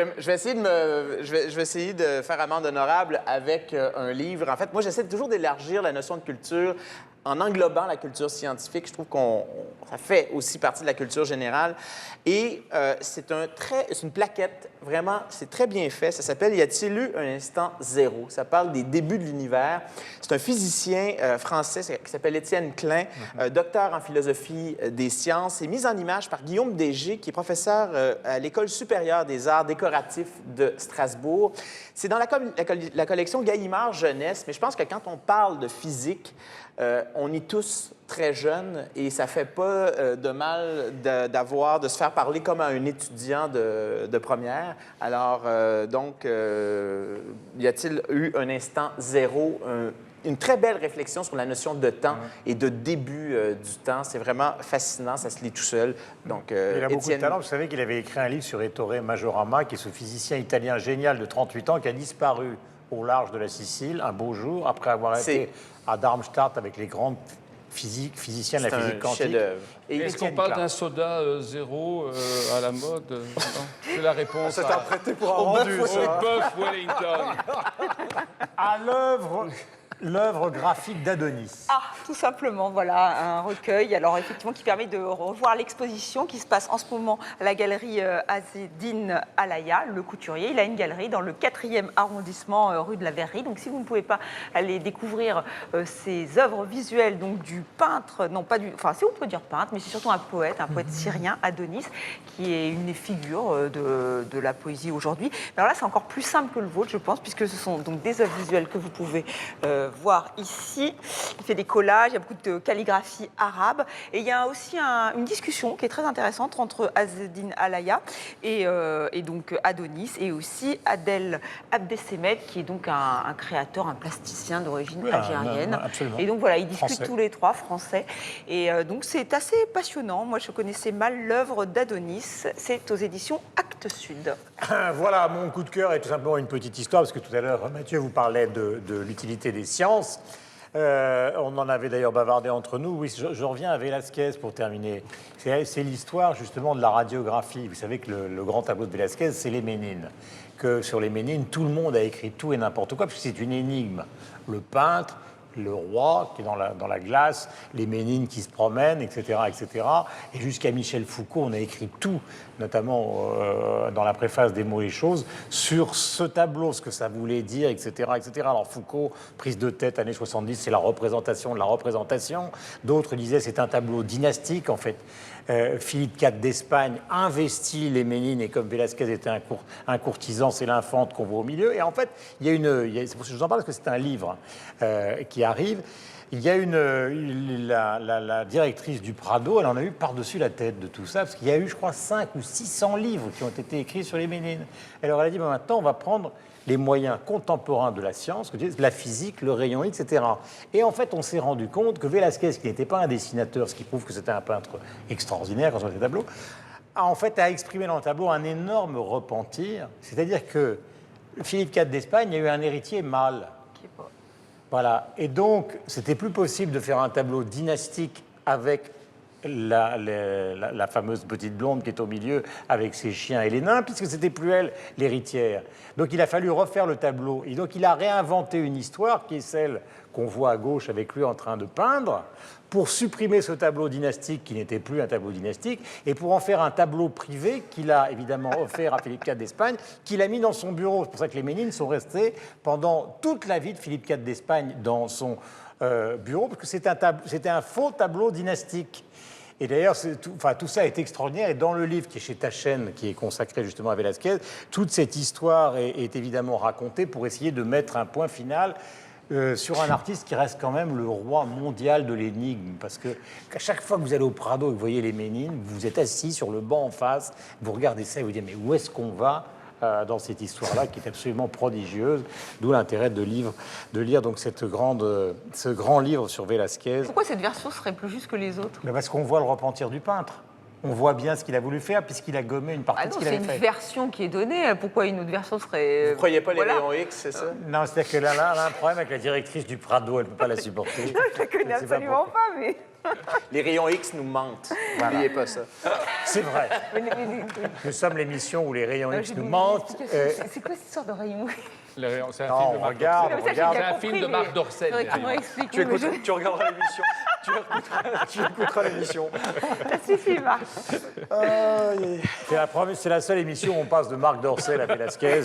vais essayer de faire amende honorable avec un livre. En fait, moi, j'essaie toujours d'élargir la notion de culture en englobant la culture scientifique. Je trouve ça fait aussi partie de la culture générale. Et c'est une plaquette, vraiment, c'est très bien fait. Ça s'appelle « Y a-t-il eu un instant zéro ?» Ça parle des débuts de l'univers. C'est un physicien français qui s'appelle Étienne Klein, docteur en philosophie des sciences. C'est mis en image par Guillaume Desgers, qui est professeur à l'École supérieure des arts décoratifs de Strasbourg. C'est dans la collection Gallimard Jeunesse, mais je pense que quand on parle de physique, on est tous très jeunes et ça fait pas de mal de se faire parler comme à un étudiant de première. Alors, y a-t-il eu un instant zéro? Une très belle réflexion sur la notion de temps et de début du temps. C'est vraiment fascinant, ça se lit tout seul. Donc, il a beaucoup de talent. Vous savez qu'il avait écrit un livre sur Ettore Majorama, qui est ce physicien italien génial de 38 ans qui a disparu au large de la Sicile un beau jour après avoir été à Darmstadt avec les grands physiciens de la physique quantique. Est-ce qu'on parle d'un soda zéro à la mode? C'est la réponse. C'est interprété pour un rendu. Au bœuf Wellington. À l'œuvre graphique d'Adonis. Ah, tout simplement, voilà, un recueil, alors effectivement, qui permet de revoir l'exposition qui se passe en ce moment à la galerie Azzedine Alaïa, le couturier. Il a une galerie dans le 4e arrondissement, rue de la Verrerie. Donc, si vous ne pouvez pas aller découvrir ces œuvres visuelles, donc du peintre, enfin, si on peut dire peintre, mais c'est surtout un poète syrien, Adonis, qui est une des figures de la poésie aujourd'hui. Alors là, c'est encore plus simple que le vôtre, je pense, puisque ce sont donc des œuvres visuelles que vous pouvez voir ici. Il fait des collages, il y a beaucoup de calligraphie arabe. Et il y a aussi une discussion qui est très intéressante entre Azzedine Alaïa et donc Adonis, et aussi Adel Abdesemed, qui est donc un créateur, un plasticien d'origine algérienne. Absolument. Et donc voilà, ils discutent Français. tous les trois français. Et donc c'est assez passionnant. Moi, je connaissais mal l'œuvre d'Adonis. C'est aux éditions Actes Sud. Voilà, mon coup de cœur est tout simplement une petite histoire, parce que tout à l'heure, Mathieu vous parlait de l'utilité des sciences. On en avait d'ailleurs bavardé entre nous. Oui, je reviens à Velázquez pour terminer. C'est l'histoire justement de la radiographie. Vous savez que le grand tableau de Velázquez, c'est les Ménines. Que sur les Ménines, tout le monde a écrit tout et n'importe quoi, puisque c'est une énigme. Le peintre, le roi qui est dans la glace, les Ménines qui se promènent, etc., etc. Et jusqu'à Michel Foucault, on a écrit tout, notamment dans la préface des mots et choses, sur ce tableau, ce que ça voulait dire, etc., etc. Alors Foucault, prise de tête, années 70, c'est la représentation de la représentation. D'autres disaient c'est un tableau dynastique, en fait. Philippe IV d'Espagne investit les Ménines, et comme Velázquez était un courtisan, c'est l'infante qu'on voit au milieu. Et en fait, c'est pour ça que je vous en parle, parce que c'est un livre qui arrive. Il y a la directrice du Prado, elle en a eu par-dessus la tête de tout ça, parce qu'il y a eu, je crois, 500 ou 600 livres qui ont été écrits sur les Ménines. Alors elle a dit, maintenant, on va prendre les moyens contemporains de la science, la physique, le rayon X, etc. Et en fait, on s'est rendu compte que Velázquez, qui n'était pas un dessinateur, ce qui prouve que c'était un peintre extraordinaire quand on fait des tableaux, a exprimé dans le tableau un énorme repentir. C'est-à-dire que Philippe IV d'Espagne a eu un héritier mâle. Voilà. Et donc, c'était plus possible de faire un tableau dynastique avec la fameuse petite blonde qui est au milieu avec ses chiens et les nains, puisque c'était plus elle l'héritière. Donc il a fallu refaire le tableau. Et donc il a réinventé une histoire qui est celle qu'on voit à gauche avec lui en train de peindre, pour supprimer ce tableau dynastique qui n'était plus un tableau dynastique, et pour en faire un tableau privé qu'il a évidemment offert à Philippe IV d'Espagne, qu'il a mis dans son bureau. C'est pour ça que les Ménines sont restés pendant toute la vie de Philippe IV d'Espagne dans son bureau, parce que c'était un faux tableau dynastique. Et d'ailleurs, tout ça est extraordinaire. Et dans le livre qui est chez Taschen, qui est consacré justement à Velázquez, toute cette histoire est évidemment racontée pour essayer de mettre un point final sur un artiste qui reste quand même le roi mondial de l'énigme. Parce qu'à chaque fois que vous allez au Prado et que vous voyez les Ménines, vous êtes assis sur le banc en face, vous regardez ça et vous dites mais où est-ce qu'on va dans cette histoire-là qui est absolument prodigieuse, d'où l'intérêt de lire donc ce grand livre sur Velázquez. Pourquoi cette version serait plus juste que les autres? Parce qu'on voit le repentir du peintre. On voit bien ce qu'il a voulu faire puisqu'il a gommé une partie de ce qu'il avait fait. C'est une version qui est donnée. Pourquoi une autre version serait... Vous ne croyez pas les rayons X, c'est ça? Non, c'est-à-dire que là, elle a un problème avec la directrice du Prado. Elle ne peut pas la supporter. Non, je ne la connais absolument pas, mais... Les rayons X nous mentent. N'oubliez pas ça. C'est vrai. Nous sommes l'émission où les rayons X nous mentent. C'est quoi cette histoire de rayons X? C'est un film de Marc Dorcel. C'est un film de Marc Dorcel. Tu regarderas l'émission. Tu écouteras l'émission. Ça suffit, Marc. C'est la seule émission où on passe de Marc Dorcel à Velázquez.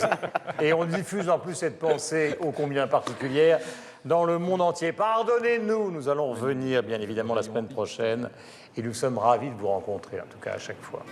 Et on diffuse en plus cette pensée ô combien particulière dans le monde entier. Pardonnez-nous, nous allons revenir bien évidemment la semaine prochaine. Et nous sommes ravis de vous rencontrer, en tout cas à chaque fois.